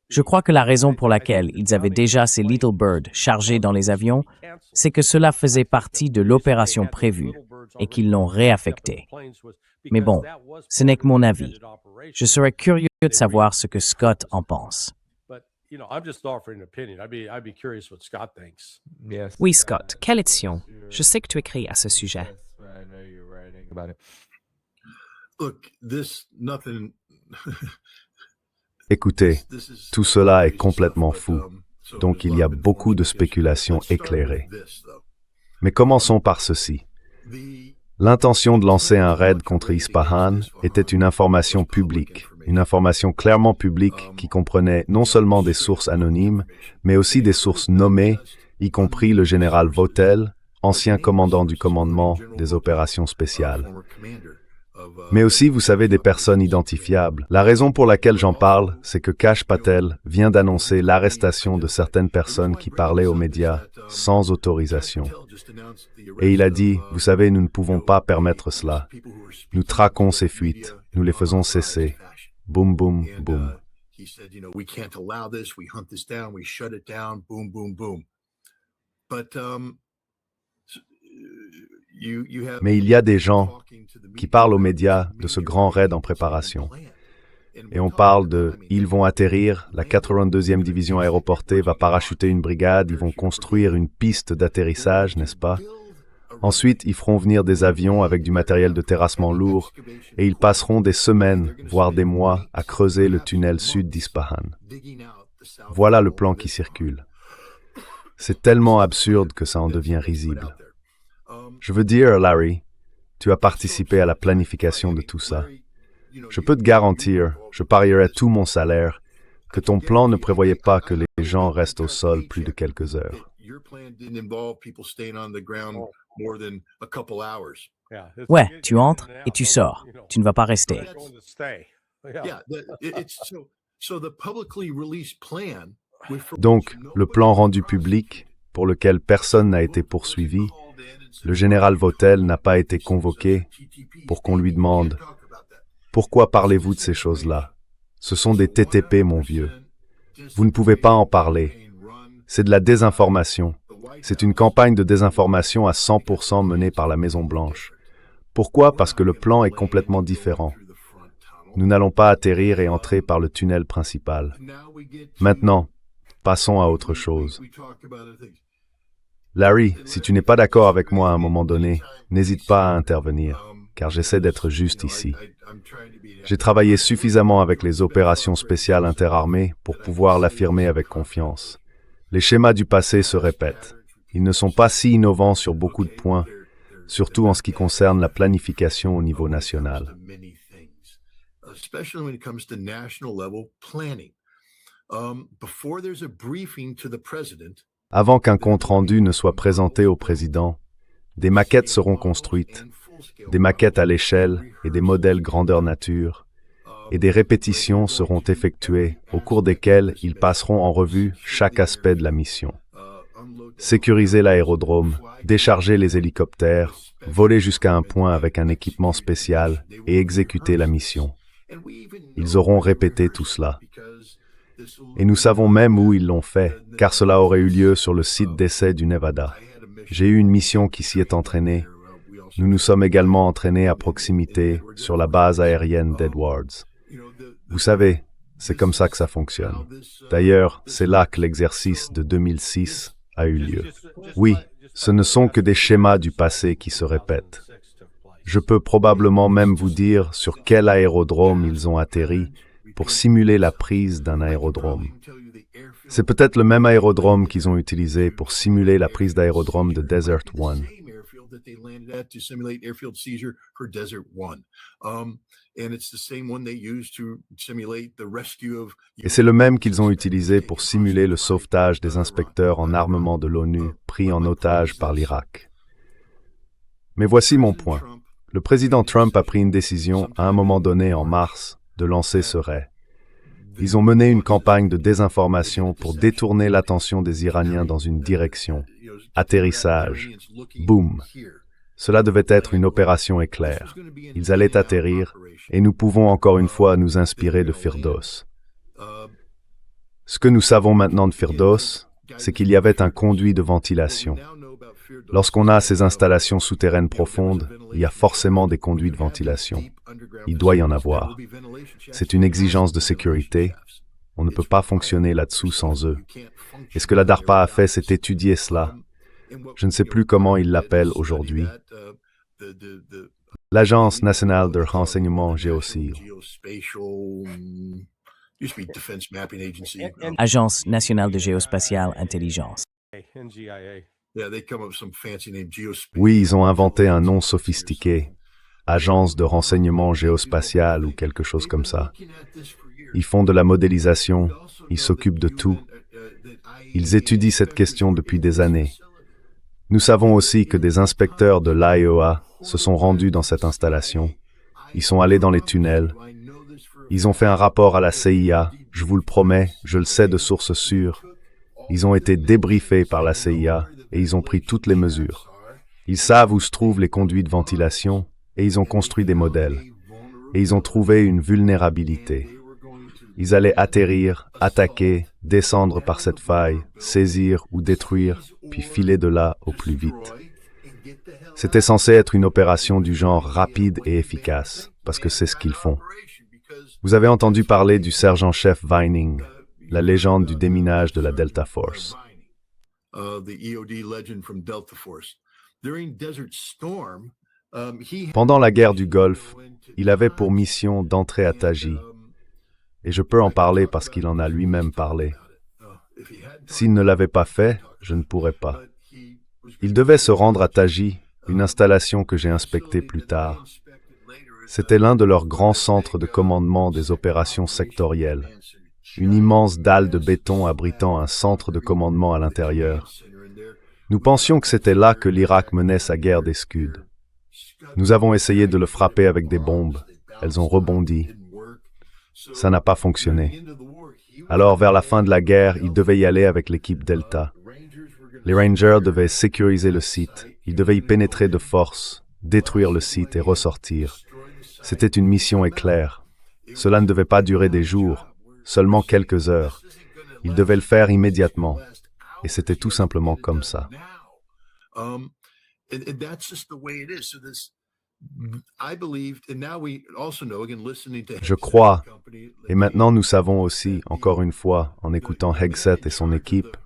[SPEAKER 2] Je crois que la raison pour laquelle ils avaient déjà ces Little Bird chargés dans les avions, c'est que cela faisait partie de l'opération prévue et qu'ils l'ont réaffecté. Mais bon, ce n'est que mon avis. Je serais curieux de savoir ce que Scott en pense.
[SPEAKER 1] Oui, Scott, quelle édition? Je sais que tu écris à ce sujet.
[SPEAKER 3] Écoutez, tout cela est complètement fou, donc il y a beaucoup de spéculations éclairées. Mais commençons par ceci. L'intention de lancer un raid contre Ispahan était une information publique, une information clairement publique qui comprenait non seulement des sources anonymes, mais aussi des sources nommées, y compris le général Votel, ancien commandant du commandement des opérations spéciales. Mais aussi, vous savez, des personnes identifiables. La raison pour laquelle j'en parle, c'est que Kash Patel vient d'annoncer l'arrestation de certaines personnes qui parlaient aux médias sans autorisation. Et il a dit, vous savez, nous ne pouvons pas permettre cela. Nous traquons ces fuites, nous les faisons cesser. Boum, boum, boum. Mais il y a des gens qui parlent aux médias de ce grand raid en préparation. Et on parle de « ils vont atterrir, la 82e division aéroportée va parachuter une brigade, ils vont construire une piste d'atterrissage, n'est-ce pas? Ensuite, ils feront venir des avions avec du matériel de terrassement lourd et ils passeront des semaines, voire des mois, à creuser le tunnel sud d'Ispahan. Voilà le plan qui circule. C'est tellement absurde que ça en devient risible. Je veux dire, Larry, tu as participé à la planification de tout ça. Je peux te garantir, je parierais tout mon salaire, que ton plan ne prévoyait pas que les gens restent au sol plus de quelques heures.
[SPEAKER 2] Ouais, tu entres et tu sors. Tu ne vas pas rester.
[SPEAKER 3] Donc, le plan rendu public, pour lequel personne n'a été poursuivi, le général Votel n'a pas été convoqué pour qu'on lui demande « Pourquoi parlez-vous de ces choses-là? Ce sont des TTP, mon vieux. Vous ne pouvez pas en parler. C'est de la désinformation. C'est une campagne de désinformation à 100% menée par la Maison-Blanche. Pourquoi? Parce que le plan est complètement différent. Nous n'allons pas atterrir et entrer par le tunnel principal. Maintenant, passons à autre chose. Larry, si tu n'es pas d'accord avec moi à un moment donné, n'hésite pas à intervenir. car j'essaie d'être juste ici. J'ai travaillé suffisamment avec les opérations spéciales interarmées pour pouvoir l'affirmer avec confiance. Les schémas du passé se répètent. Ils ne sont pas si innovants sur beaucoup de points, surtout en ce qui concerne la planification au niveau national. Avant qu'un compte-rendu ne soit présenté au président, des maquettes seront construites, des maquettes à l'échelle et des modèles grandeur nature, et des répétitions seront effectuées au cours desquelles ils passeront en revue chaque aspect de la mission. Sécuriser l'aérodrome, décharger les hélicoptères, voler jusqu'à un point avec un équipement spécial et exécuter la mission. Ils auront répété tout cela. Et nous savons même où ils l'ont fait, car cela aurait eu lieu sur le site d'essai du Nevada. J'ai eu une mission qui s'y est entraînée. Nous nous sommes également entraînés à proximité sur la base aérienne d'Edwards. Vous savez, c'est comme ça que ça fonctionne. D'ailleurs, c'est là que l'exercice de 2006 a eu lieu. Oui, ce ne sont que des schémas du passé qui se répètent. Je peux probablement même vous dire sur quel aérodrome ils ont atterri pour simuler la prise d'un aérodrome. C'est peut-être le même aérodrome qu'ils ont utilisé pour simuler la prise d'aérodrome de Desert One. Et c'est le même qu'ils ont utilisé pour simuler le sauvetage des inspecteurs en armement de l'ONU pris en otage par l'Irak. Mais voici mon point. Le président Trump a pris une décision à un moment donné en mars de lancer ce raid. Ils ont mené une campagne de désinformation pour détourner l'attention des Iraniens dans une direction. Atterrissage. Boum. Cela devait être une opération éclair. Ils allaient atterrir et nous pouvons encore une fois nous inspirer de Firdos. Ce que nous savons maintenant de Firdos, c'est qu'il y avait un conduit de ventilation. Lorsqu'on a ces installations souterraines profondes, il y a forcément des conduits de ventilation. Il doit y en avoir. C'est une exigence de sécurité. On ne peut pas fonctionner là-dessous sans eux. Et ce que la DARPA a fait, c'est étudier cela. Je ne sais plus comment ils l'appellent aujourd'hui. L'Agence nationale de renseignement géospatial.
[SPEAKER 2] Agence nationale de géospatiale intelligence.
[SPEAKER 3] Oui, ils ont inventé un nom sophistiqué. Agence de renseignement géospatial ou quelque chose comme ça. Ils font de la modélisation, ils s'occupent de tout. Ils étudient cette question depuis des années. Nous savons aussi que des inspecteurs de l'IAEA se sont rendus dans cette installation. Ils sont allés dans les tunnels. Ils ont fait un rapport à la CIA. Je vous le promets, je le sais de sources sûres. Ils ont été débriefés par la CIA et ils ont pris toutes les mesures. Ils savent où se trouvent les conduits de ventilation et ils ont construit des modèles. Et ils ont trouvé une vulnérabilité. Ils allaient atterrir, attaquer, descendre par cette faille, saisir ou détruire, puis filer de là au plus vite. C'était censé être une opération du genre rapide et efficace, parce que c'est ce qu'ils font. Vous avez entendu parler du sergent-chef Vining, la légende du déminage de la Delta Force. Pendant la guerre du Golfe, il avait pour mission d'entrer à Taji. Et je peux en parler parce qu'il en a lui-même parlé. S'il ne l'avait pas fait, je ne pourrais pas. Il devait se rendre à Taji, une installation que j'ai inspectée plus tard. C'était l'un de leurs grands centres de commandement des opérations sectorielles. Une immense dalle de béton abritant un centre de commandement à l'intérieur. Nous pensions que c'était là que l'Irak menait sa guerre des Scuds. Nous avons essayé de le frapper avec des bombes. Elles ont rebondi. Ça n'a pas fonctionné. Alors, vers la fin de la guerre, il devait y aller avec l'équipe Delta. Les Rangers devaient sécuriser le site. Ils devaient y pénétrer de force, détruire le site et ressortir. C'était une mission éclair. Cela ne devait pas durer des jours, seulement quelques heures. Ils devaient le faire immédiatement. Et c'était tout simplement comme ça. Je crois, et maintenant nous savons aussi, encore une fois, en écoutant Hegseth et son équipe,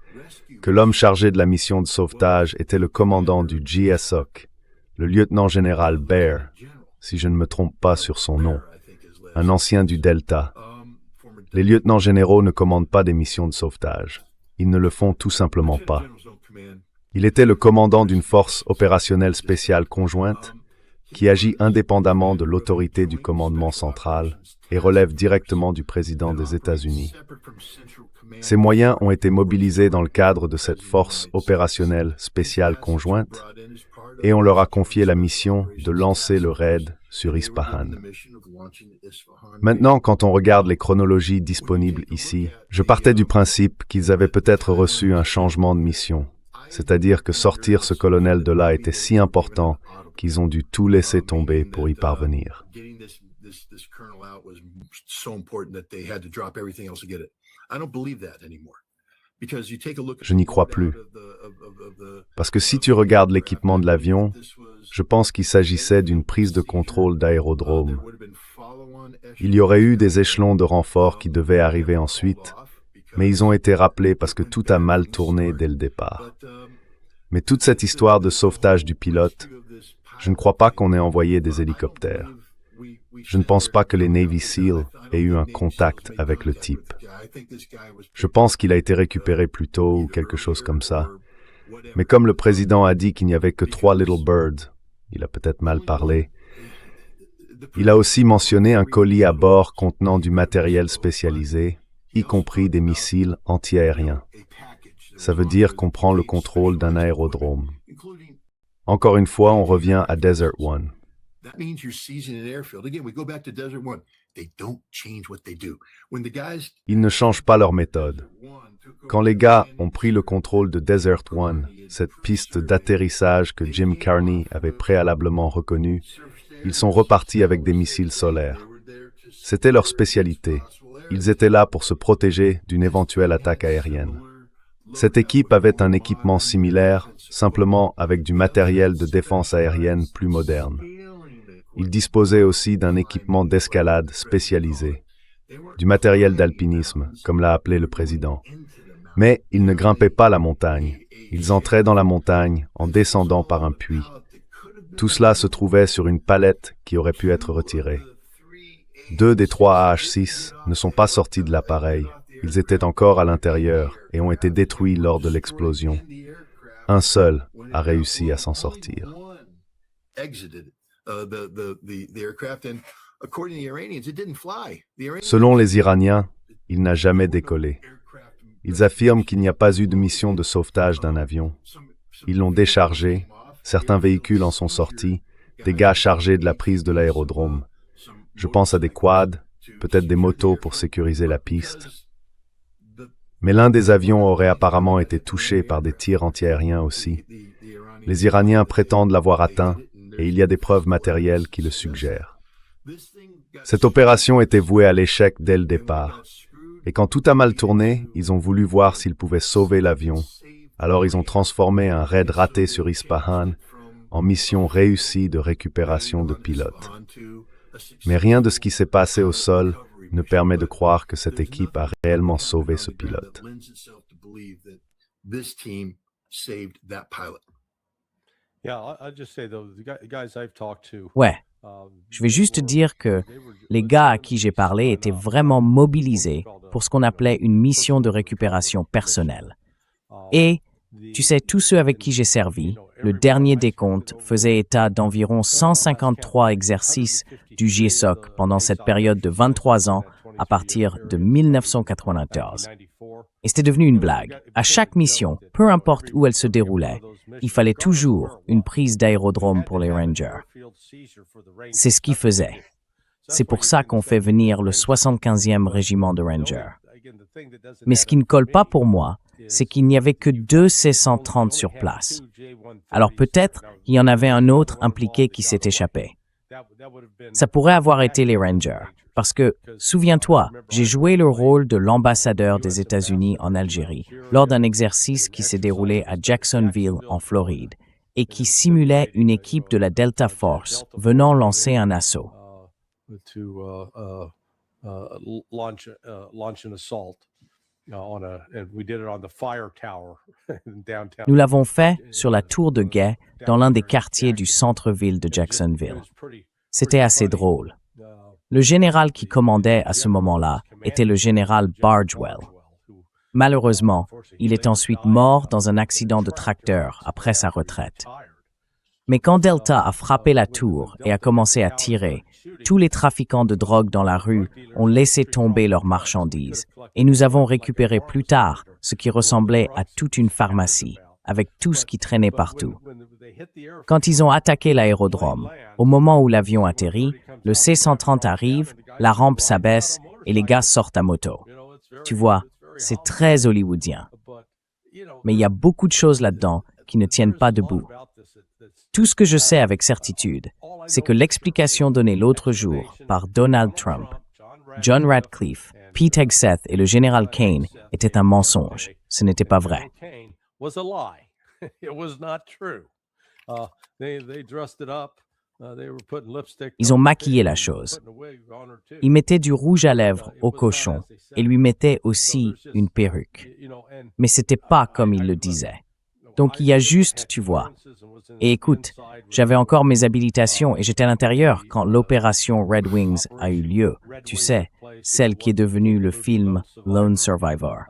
[SPEAKER 3] que l'homme chargé de la mission de sauvetage était le commandant du GSOC, le lieutenant-général Baer. si je ne me trompe pas sur son nom, un ancien du Delta. Les lieutenants généraux ne commandent pas des missions de sauvetage. Ils ne le font tout simplement pas. Il était le commandant d'une force opérationnelle spéciale conjointe qui agit indépendamment de l'autorité du commandement central et relève directement du président des États-Unis. Ces moyens ont été mobilisés dans le cadre de cette force opérationnelle spéciale conjointe et on leur a confié la mission de lancer le raid sur Ispahan. Maintenant, quand on regarde les chronologies disponibles ici, je partais du principe qu'ils avaient peut-être reçu un changement de mission, c'est-à-dire que sortir ce colonel de là était si important qu'ils ont dû tout laisser tomber pour y parvenir. Je n'y crois plus. Parce que si tu regardes l'équipement de l'avion, je pense qu'il s'agissait d'une prise de contrôle d'aérodrome. Il y aurait eu des échelons de renforts qui devaient arriver ensuite, mais ils ont été rappelés parce que tout a mal tourné dès le départ. Mais toute cette histoire de sauvetage du pilote, je ne crois pas qu'on ait envoyé des hélicoptères. Je ne pense pas que les Navy SEAL aient eu un contact avec le type. Je pense qu'il a été récupéré plus tôt ou quelque chose comme ça. Mais comme le président a dit qu'il n'y avait que 3 Little Birds, il a peut-être mal parlé, il a aussi mentionné un colis à bord contenant du matériel spécialisé, y compris des missiles antiaériens. Ça veut dire qu'on prend le contrôle d'un aérodrome. Encore une fois, on revient à Desert One. Ils ne changent pas leur méthode. Quand les gars ont pris le contrôle de Desert One, cette piste d'atterrissage que Jim Carney avait préalablement reconnue, ils sont repartis avec des missiles solaires. C'était leur spécialité. Ils étaient là pour se protéger d'une éventuelle attaque aérienne. Cette équipe avait un équipement similaire, simplement avec du matériel de défense aérienne plus moderne. Ils disposaient aussi d'un équipement d'escalade spécialisé, du matériel d'alpinisme, comme l'a appelé le président. Mais ils ne grimpaient pas la montagne. Ils entraient dans la montagne en descendant par un puits. Tout cela se trouvait sur une palette qui aurait pu être retirée. 2 des 3 AH-6 ne sont pas sortis de l'appareil. Ils étaient encore à l'intérieur et ont été détruits lors de l'explosion. Un seul a réussi à s'en sortir. Selon les Iraniens, il n'a jamais décollé. Ils affirment qu'il n'y a pas eu de mission de sauvetage d'un avion. Ils l'ont déchargé, certains véhicules en sont sortis, des gars chargés de la prise de l'aérodrome. Je pense à des quads, peut-être des motos pour sécuriser la piste. Mais l'un des avions aurait apparemment été touché par des tirs antiaériens aussi. Les Iraniens prétendent l'avoir atteint et il y a des preuves matérielles qui le suggèrent. Cette opération était vouée à l'échec dès le départ. Et quand tout a mal tourné, ils ont voulu voir s'ils pouvaient sauver l'avion. Alors ils ont transformé un raid raté sur Ispahan en mission réussie de récupération de pilotes. Mais rien de ce qui s'est passé au sol ne permet de croire que cette équipe a réellement sauvé ce pilote.
[SPEAKER 2] Ouais, je vais juste dire que les gars à qui j'ai parlé étaient vraiment mobilisés pour ce qu'on appelait une mission de récupération personnelle. Et, tu sais, tous ceux avec qui j'ai servi, le dernier décompte faisait état d'environ 153 exercices du GSOC pendant cette période de 23 ans à partir de 1994. Et c'était devenu une blague. À chaque mission, peu importe où elle se déroulait, il fallait toujours une prise d'aérodrome pour les Rangers. C'est ce qu'ils faisaient. C'est pour ça qu'on fait venir le 75e régiment de Rangers. Mais ce qui ne colle pas pour moi, c'est qu'il n'y avait que 2 C-130 sur place. Alors peut-être qu'il y en avait un autre impliqué qui s'est échappé. Ça pourrait avoir été les Rangers, parce que, souviens-toi, j'ai joué le rôle de l'ambassadeur des États-Unis en Algérie lors d'un exercice qui s'est déroulé à Jacksonville, en Floride, et qui simulait une équipe de la Delta Force venant lancer un assaut. Nous l'avons fait sur la tour de guet dans l'un des quartiers du centre-ville de Jacksonville. C'était assez drôle. Le général qui commandait à ce moment-là était le général Bardwell. Malheureusement, il est ensuite mort dans un accident de tracteur après sa retraite. Mais quand Delta a frappé la tour et a commencé à tirer, tous les trafiquants de drogue dans la rue ont laissé tomber leurs marchandises et nous avons récupéré plus tard ce qui ressemblait à toute une pharmacie, avec tout ce qui traînait partout. Quand ils ont attaqué l'aérodrome, au moment où l'avion atterrit, le C-130 arrive, la rampe s'abaisse et les gars sortent à moto. Tu vois, c'est très hollywoodien. Mais il y a beaucoup de choses là-dedans qui ne tiennent pas debout. Tout ce que je sais avec certitude, c'est que l'explication donnée l'autre jour par Donald Trump, John Radcliffe, Pete Hegseth et le général Kane était un mensonge. Ce n'était pas vrai. Ils ont maquillé la chose. Ils mettaient du rouge à lèvres au cochon et lui mettaient aussi une perruque. Mais c'était pas comme ils le disaient. Donc il y a juste, tu vois. Et écoute, j'avais encore mes habilitations et j'étais à l'intérieur quand l'opération Red Wings a eu lieu. Tu sais, celle qui est devenue le film Lone Survivor.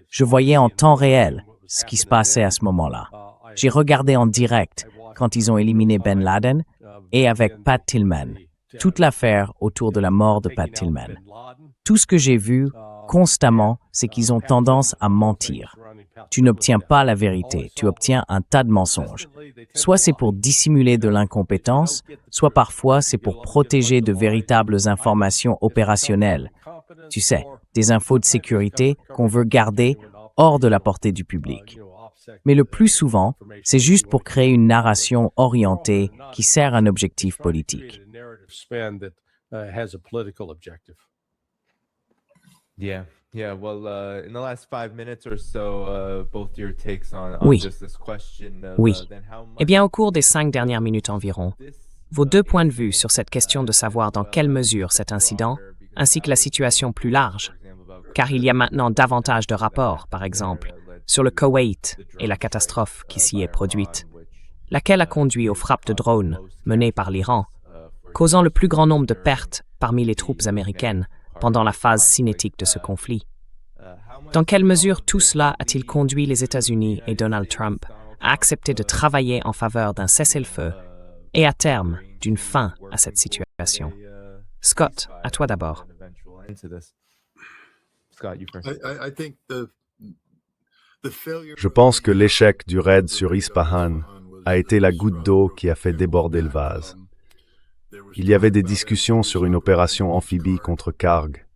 [SPEAKER 2] Je voyais en temps réel ce qui se passait à ce moment-là. J'ai regardé en direct quand ils ont éliminé Ben Laden et avec Pat Tillman, toute l'affaire autour de la mort de Pat Tillman. Tout ce que j'ai vu constamment, c'est qu'ils ont tendance à mentir. Tu n'obtiens pas la vérité, tu obtiens un tas de mensonges. Soit c'est pour dissimuler de l'incompétence, soit parfois c'est pour protéger de véritables informations opérationnelles. Tu sais, des infos de sécurité qu'on veut garder hors de la portée du public. Mais le plus souvent, c'est juste pour créer une narration orientée qui sert un objectif politique.
[SPEAKER 1] Oui. Oui. Eh bien, au cours des 5 dernières minutes environ, vos 2 points de vue sur cette question de savoir dans quelle mesure cet incident, ainsi que la situation plus large, car il y a maintenant davantage de rapports, par exemple, sur le Koweït et la catastrophe qui s'y est produite, laquelle a conduit aux frappes de drones menées par l'Iran, causant le plus grand nombre de pertes parmi les troupes américaines pendant la phase cinétique de ce conflit. Dans quelle mesure tout cela a-t-il conduit les États-Unis et Donald Trump à accepter de travailler en faveur d'un cessez-le-feu et à terme d'une fin à cette situation? Scott, à toi d'abord.
[SPEAKER 3] Je pense que l'échec du raid sur Ispahan a été la goutte d'eau qui a fait déborder le vase. Il y avait des discussions sur une opération amphibie contre Karg.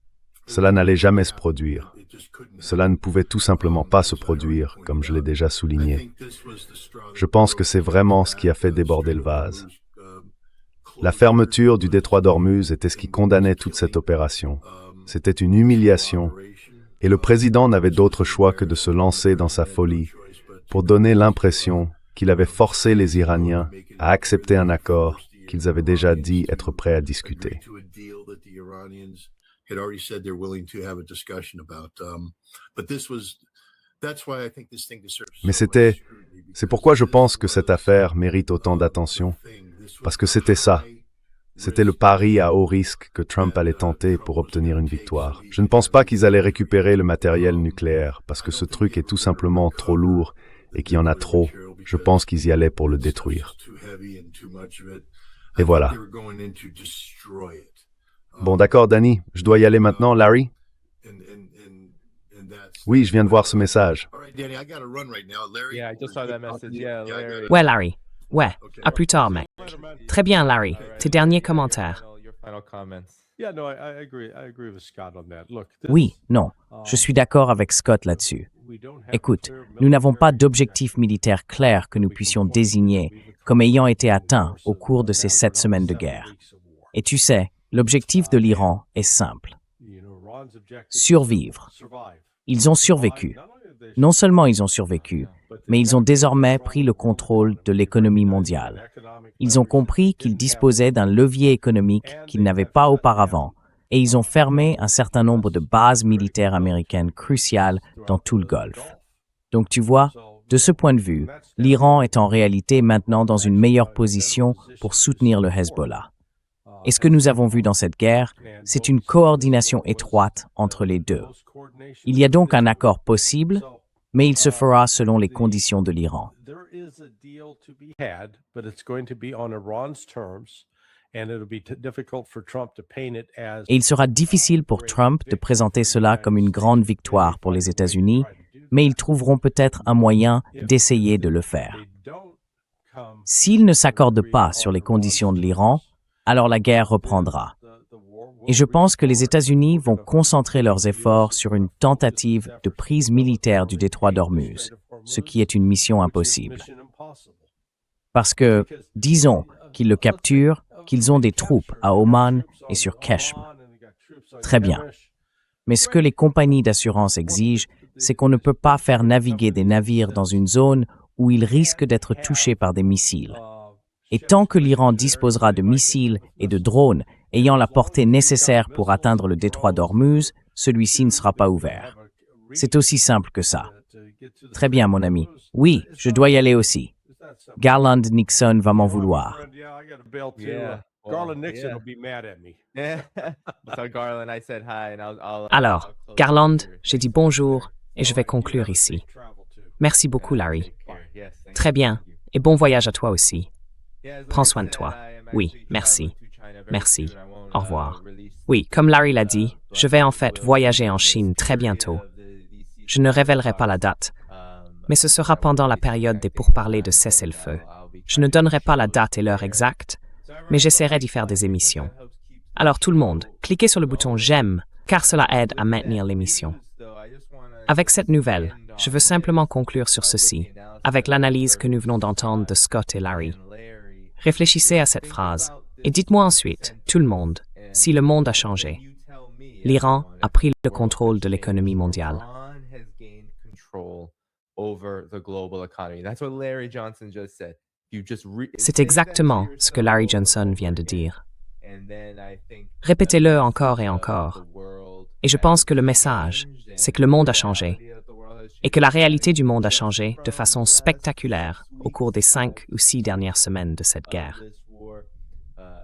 [SPEAKER 3] Cela n'allait jamais se produire. Cela ne pouvait tout simplement pas se produire, comme je l'ai déjà souligné. Je pense que c'est vraiment ce qui a fait déborder le vase. La fermeture du détroit d'Ormuz était ce qui condamnait toute cette opération. C'était une humiliation, et le président n'avait d'autre choix que de se lancer dans sa folie pour donner l'impression qu'il avait forcé les Iraniens à accepter un accord qu'ils avaient déjà dit être prêts à discuter. Mais c'est pourquoi je pense que cette affaire mérite autant d'attention, parce que c'était ça. C'était le pari à haut risque que Trump allait tenter pour obtenir une victoire. Je ne pense pas qu'ils allaient récupérer le matériel nucléaire, parce que ce truc est tout simplement trop lourd et qu'il y en a trop. Je pense qu'ils y allaient pour le détruire. Et voilà. Bon, d'accord, Danny, je dois y aller maintenant, Larry? Oui, je viens de voir ce message.
[SPEAKER 1] Ouais, Larry. Ouais, à plus tard, mec. Très bien, Larry. Tes derniers commentaires.
[SPEAKER 2] Oui, non, je suis d'accord avec Scott là-dessus. Écoute, nous n'avons pas d'objectif militaire clair que nous puissions désigner comme ayant été atteint au cours de ces 7 semaines de guerre. Et tu sais, l'objectif de l'Iran est simple. Survivre. Ils ont survécu. Non seulement ils ont survécu, mais ils ont désormais pris le contrôle de l'économie mondiale. Ils ont compris qu'ils disposaient d'un levier économique qu'ils n'avaient pas auparavant, et ils ont fermé un certain nombre de bases militaires américaines cruciales dans tout le Golfe. Donc tu vois, de ce point de vue, l'Iran est en réalité maintenant dans une meilleure position pour soutenir le Hezbollah. Et ce que nous avons vu dans cette guerre, c'est une coordination étroite entre les deux. Il y a donc un accord possible, mais il se fera selon les conditions de l'Iran. Et il sera difficile pour Trump de présenter cela comme une grande victoire pour les États-Unis, mais ils trouveront peut-être un moyen d'essayer de le faire. S'ils ne s'accordent pas sur les conditions de l'Iran, alors la guerre reprendra. Et je pense que les États-Unis vont concentrer leurs efforts sur une tentative de prise militaire du détroit d'Ormuz, ce qui est une mission impossible. Parce que, disons qu'ils le capturent, qu'ils ont des troupes à Oman et sur Keshm. Très bien. Mais ce que les compagnies d'assurance exigent, c'est qu'on ne peut pas faire naviguer des navires dans une zone où ils risquent d'être touchés par des missiles. Et tant que l'Iran disposera de missiles et de drones ayant la portée nécessaire pour atteindre le détroit d'Ormuz, celui-ci ne sera pas ouvert. C'est aussi simple que ça. Très bien, mon ami. Oui, je dois y aller aussi. Garland Nixon va m'en vouloir.
[SPEAKER 1] Alors, Garland, j'ai dit bonjour et je vais conclure ici. Merci beaucoup, Larry. Très bien, et bon voyage à toi aussi. Prends soin de toi. Oui, merci. Merci. Au revoir. Oui, comme Larry l'a dit, je vais en fait voyager en Chine très bientôt. Je ne révélerai pas la date, mais ce sera pendant la période des pourparlers de cessez-le-feu. Je ne donnerai pas la date et l'heure exacte, mais j'essaierai d'y faire des émissions. Alors tout le monde, cliquez sur le bouton « J'aime » car cela aide à maintenir l'émission. Avec cette nouvelle, je veux simplement conclure sur ceci, avec l'analyse que nous venons d'entendre de Scott et Larry. Réfléchissez à cette phrase et dites-moi ensuite, tout le monde, si le monde a changé. L'Iran a pris le contrôle de l'économie mondiale. C'est exactement ce que Larry Johnson vient de dire. Répétez-le encore et encore. Et je pense que le message, c'est que le monde a changé. Et que la réalité du monde a changé de façon spectaculaire au cours des 5 ou 6 dernières semaines de cette guerre.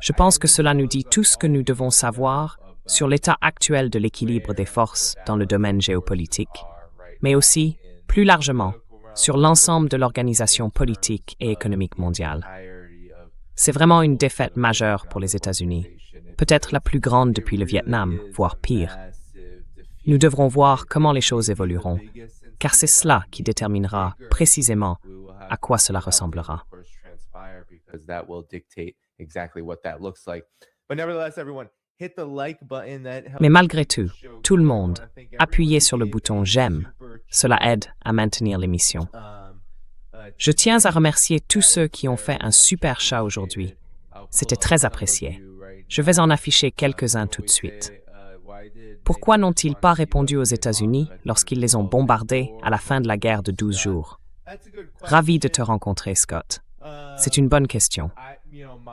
[SPEAKER 1] Je pense que cela nous dit tout ce que nous devons savoir sur l'état actuel de l'équilibre des forces dans le domaine géopolitique, mais aussi, plus largement, sur l'ensemble de l'organisation politique et économique mondiale. C'est vraiment une défaite majeure pour les États-Unis, peut-être la plus grande depuis le Vietnam, voire pire. Nous devrons voir comment les choses évolueront, car c'est cela qui déterminera précisément à quoi cela ressemblera. Mais malgré tout le monde, appuyez sur le bouton « J'aime ». Cela aide à maintenir l'émission. Je tiens à remercier tous ceux qui ont fait un super chat aujourd'hui. C'était très apprécié. Je vais en afficher quelques-uns tout de suite. Pourquoi n'ont-ils pas répondu aux États-Unis lorsqu'ils les ont bombardés à la fin de la guerre de 12 jours? Ravi de te rencontrer, Scott. C'est une bonne question.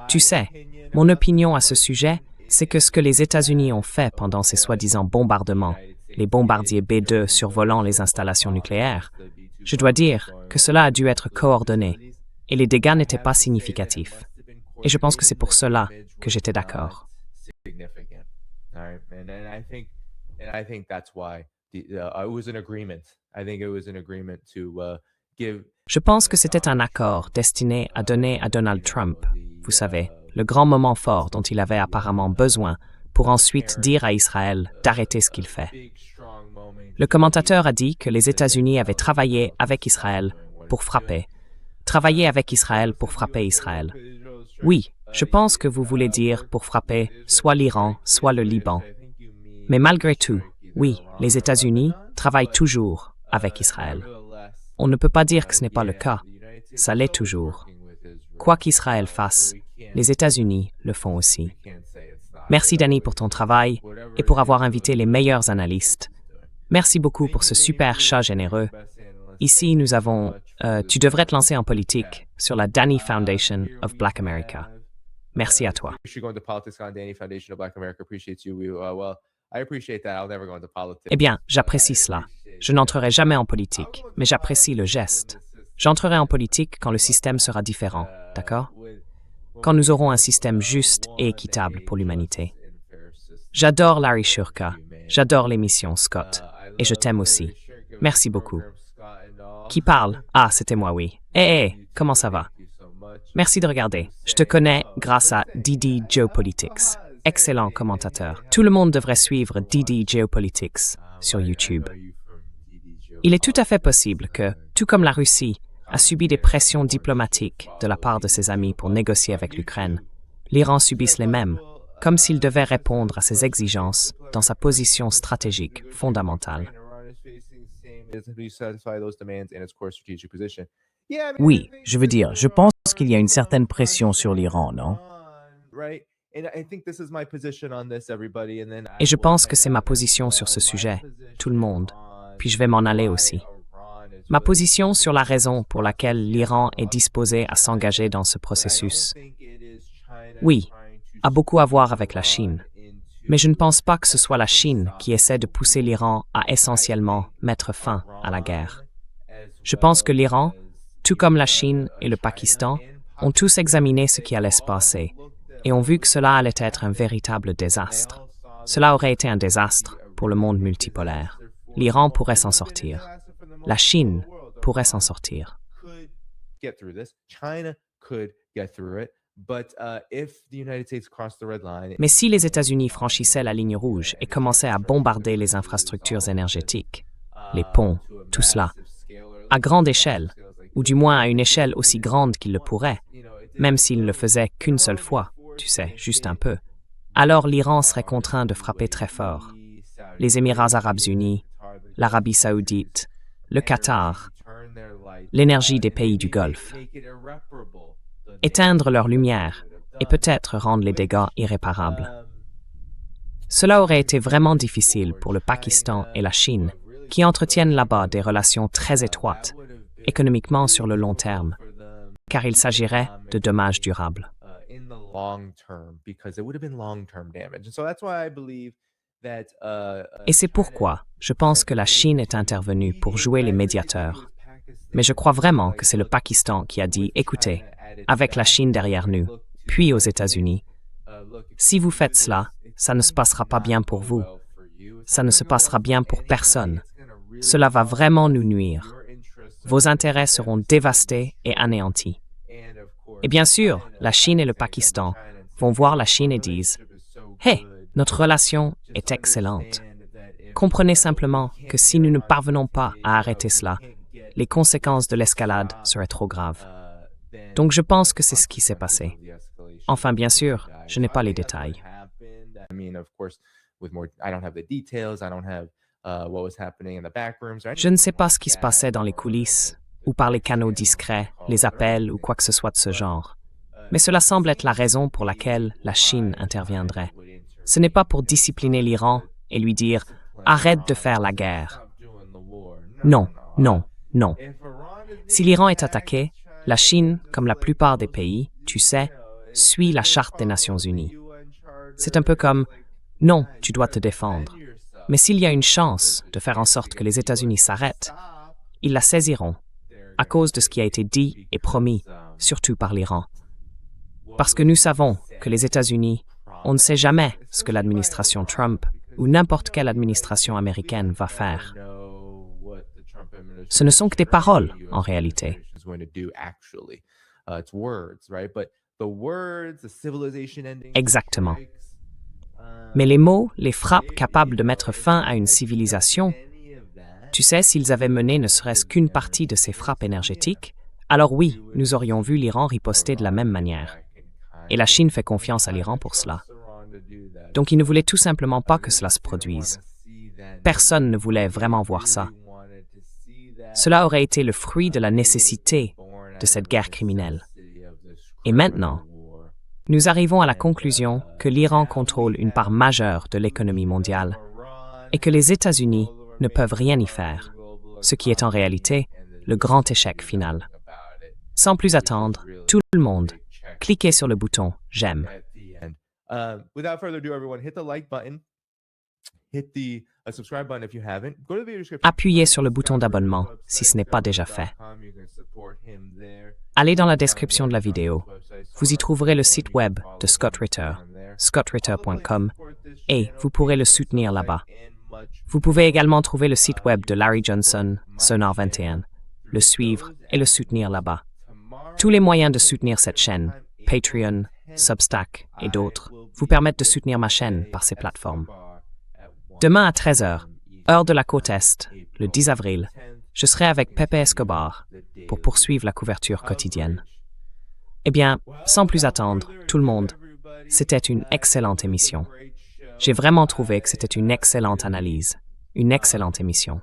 [SPEAKER 1] Tu sais, mon opinion à ce sujet, c'est que ce que les États-Unis ont fait pendant ces soi-disant bombardements, les bombardiers B-2 survolant les installations nucléaires, je dois dire que cela a dû être coordonné et les dégâts n'étaient pas significatifs. Et je pense que c'est pour cela que j'étais d'accord. Je pense que c'était un accord destiné à donner à Donald Trump, vous savez, le grand moment fort dont il avait apparemment besoin pour ensuite dire à Israël d'arrêter ce qu'il fait. Le commentateur a dit que les États-Unis avaient travaillé avec Israël pour frapper. Travailler avec Israël pour frapper Israël. Oui, je pense que vous voulez dire pour frapper soit l'Iran, soit le Liban. Mais malgré tout, oui, les États-Unis travaillent toujours avec Israël. On ne peut pas dire que ce n'est pas le cas. Ça l'est toujours. Quoi qu'Israël fasse, les États-Unis le font aussi. Merci Danny pour ton travail et pour avoir invité les meilleurs analystes. Merci beaucoup pour ce super chat généreux. Ici, nous avons... tu devrais te lancer en politique sur la Danny Foundation of Black America. Merci à toi. Eh bien, j'apprécie cela. Je n'entrerai jamais en politique, mais j'apprécie le geste. J'entrerai en politique quand le système sera différent, d'accord? quand nous aurons un système juste et équitable pour l'humanité. J'adore Larry Shurka, j'adore l'émission Scott, et je t'aime aussi. Merci beaucoup. Qui parle? Ah, c'était moi, oui. Hé, comment ça va? Merci de regarder. Je te connais grâce à Didi Geopolitics. Excellent commentateur. Tout le monde devrait suivre Didi Geopolitics sur YouTube. Il est tout à fait possible que, tout comme la Russie a subi des pressions diplomatiques de la part de ses amis pour négocier avec l'Ukraine, l'Iran subisse les mêmes, comme s'il devait répondre à ses exigences dans sa position stratégique fondamentale.
[SPEAKER 2] Oui, je veux dire, je pense qu'il y a une certaine pression sur l'Iran, non?
[SPEAKER 1] Et je pense que c'est ma position sur ce sujet, tout le monde, puis je vais m'en aller aussi. Ma position sur la raison pour laquelle l'Iran est disposé à s'engager dans ce processus. Oui, a beaucoup à voir avec la Chine. Mais je ne pense pas que ce soit la Chine qui essaie de pousser l'Iran à essentiellement mettre fin à la guerre. Je pense que l'Iran, tout comme la Chine et le Pakistan, ont tous examiné ce qui allait se passer et ont vu que cela allait être un véritable désastre. Cela aurait été un désastre pour le monde multipolaire. L'Iran pourrait s'en sortir. La Chine pourrait s'en sortir. Mais si les États-Unis franchissaient la ligne rouge et commençaient à bombarder les infrastructures énergétiques, les ponts, tout cela, à grande échelle, ou du moins à une échelle aussi grande qu'ils le pourraient, même s'ils ne le faisaient qu'une seule fois, tu sais, juste un peu, alors l'Iran serait contraint de frapper très fort. Les Émirats arabes unis, l'Arabie saoudite, le Qatar, l'énergie des pays du Golfe, éteindre leur lumière et peut-être rendre les dégâts irréparables. Cela aurait été vraiment difficile pour le Pakistan et la Chine, qui entretiennent là-bas des relations très étroites, économiquement sur le long terme, car il s'agirait de dommages durables. Et c'est pourquoi je pense que la Chine est intervenue pour jouer les médiateurs. Mais je crois vraiment que c'est le Pakistan qui a dit « Écoutez, avec la Chine derrière nous, puis aux États-Unis, si vous faites cela, ça ne se passera pas bien pour vous. Ça ne se passera bien pour personne. Cela va vraiment nous nuire. Vos intérêts seront dévastés et anéantis. » Et bien sûr, la Chine et le Pakistan vont voir la Chine et disent « Hey, notre relation est excellente. Comprenez simplement que si nous ne parvenons pas à arrêter cela, les conséquences de l'escalade seraient trop graves. » Donc je pense que c'est ce qui s'est passé. Enfin, bien sûr, je n'ai pas les détails. Je ne sais pas ce qui se passait dans les coulisses, ou par les canaux discrets, les appels ou quoi que ce soit de ce genre. Mais cela semble être la raison pour laquelle la Chine interviendrait. Ce n'est pas pour discipliner l'Iran et lui dire « Arrête de faire la guerre ». Non, non, non. Si l'Iran est attaqué, la Chine, comme la plupart des pays, tu sais, suit la Charte des Nations Unies. C'est un peu comme « Non, tu dois te défendre ». Mais s'il y a une chance de faire en sorte que les États-Unis s'arrêtent, ils la saisiront, à cause de ce qui a été dit et promis, surtout par l'Iran. Parce que nous savons que les États-Unis, on ne sait jamais ce que l'administration Trump ou n'importe quelle administration américaine va faire. Ce ne sont que des paroles, en réalité. Exactement. Mais les mots, les frappes capables de mettre fin à une civilisation, tu sais, s'ils avaient mené ne serait-ce qu'une partie de ces frappes énergétiques, alors oui, nous aurions vu l'Iran riposter de la même manière. Et la Chine fait confiance à l'Iran pour cela. Donc ils ne voulaient tout simplement pas que cela se produise. Personne ne voulait vraiment voir ça. Cela aurait été le fruit de la nécessité de cette guerre criminelle. Et maintenant, nous arrivons à la conclusion que l'Iran contrôle une part majeure de l'économie mondiale et que les États-Unis ne peuvent rien y faire, ce qui est en réalité le grand échec final. Sans plus attendre, tout le monde, cliquez sur le bouton « J'aime ». Appuyez sur le bouton d'abonnement si ce n'est pas déjà fait. Allez dans la description de la vidéo. Vous y trouverez le site web de Scott Ritter, scottritter.com, et vous pourrez le soutenir là-bas. Vous pouvez également trouver le site web de Larry Johnson, Sonar 21, le suivre et le soutenir là-bas. Tous les moyens de soutenir cette chaîne, Patreon, Substack et d'autres, vous permettent de soutenir ma chaîne par ces plateformes. Demain à 13h, heure de la côte Est, le 10 avril, je serai avec Pepe Escobar pour poursuivre la couverture quotidienne. Eh bien, sans plus attendre, tout le monde, c'était une excellente émission. J'ai vraiment trouvé que c'était une excellente analyse, une excellente émission.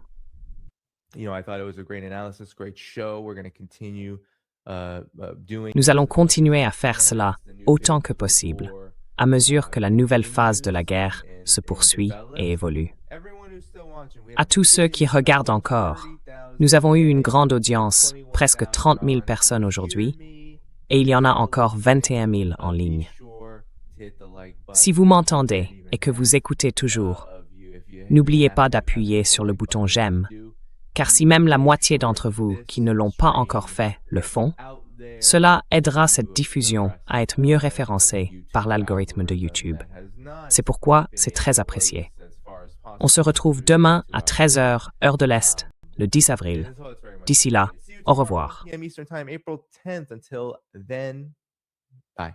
[SPEAKER 1] Nous allons continuer à faire cela autant que possible, à mesure que la nouvelle phase de la guerre se poursuit et évolue. À tous ceux qui regardent encore, nous avons eu une grande audience, presque 30 000 personnes aujourd'hui, et il y en a encore 21 000 en ligne. Si vous m'entendez et que vous écoutez toujours, n'oubliez pas d'appuyer sur le bouton « J'aime », car si même la moitié d'entre vous qui ne l'ont pas encore fait le font, cela aidera cette diffusion à être mieux référencée par l'algorithme de YouTube. C'est pourquoi c'est très apprécié. On se retrouve demain à 13h, heure de l'Est, le 10 avril. D'ici là, au revoir.
[SPEAKER 4] Bye.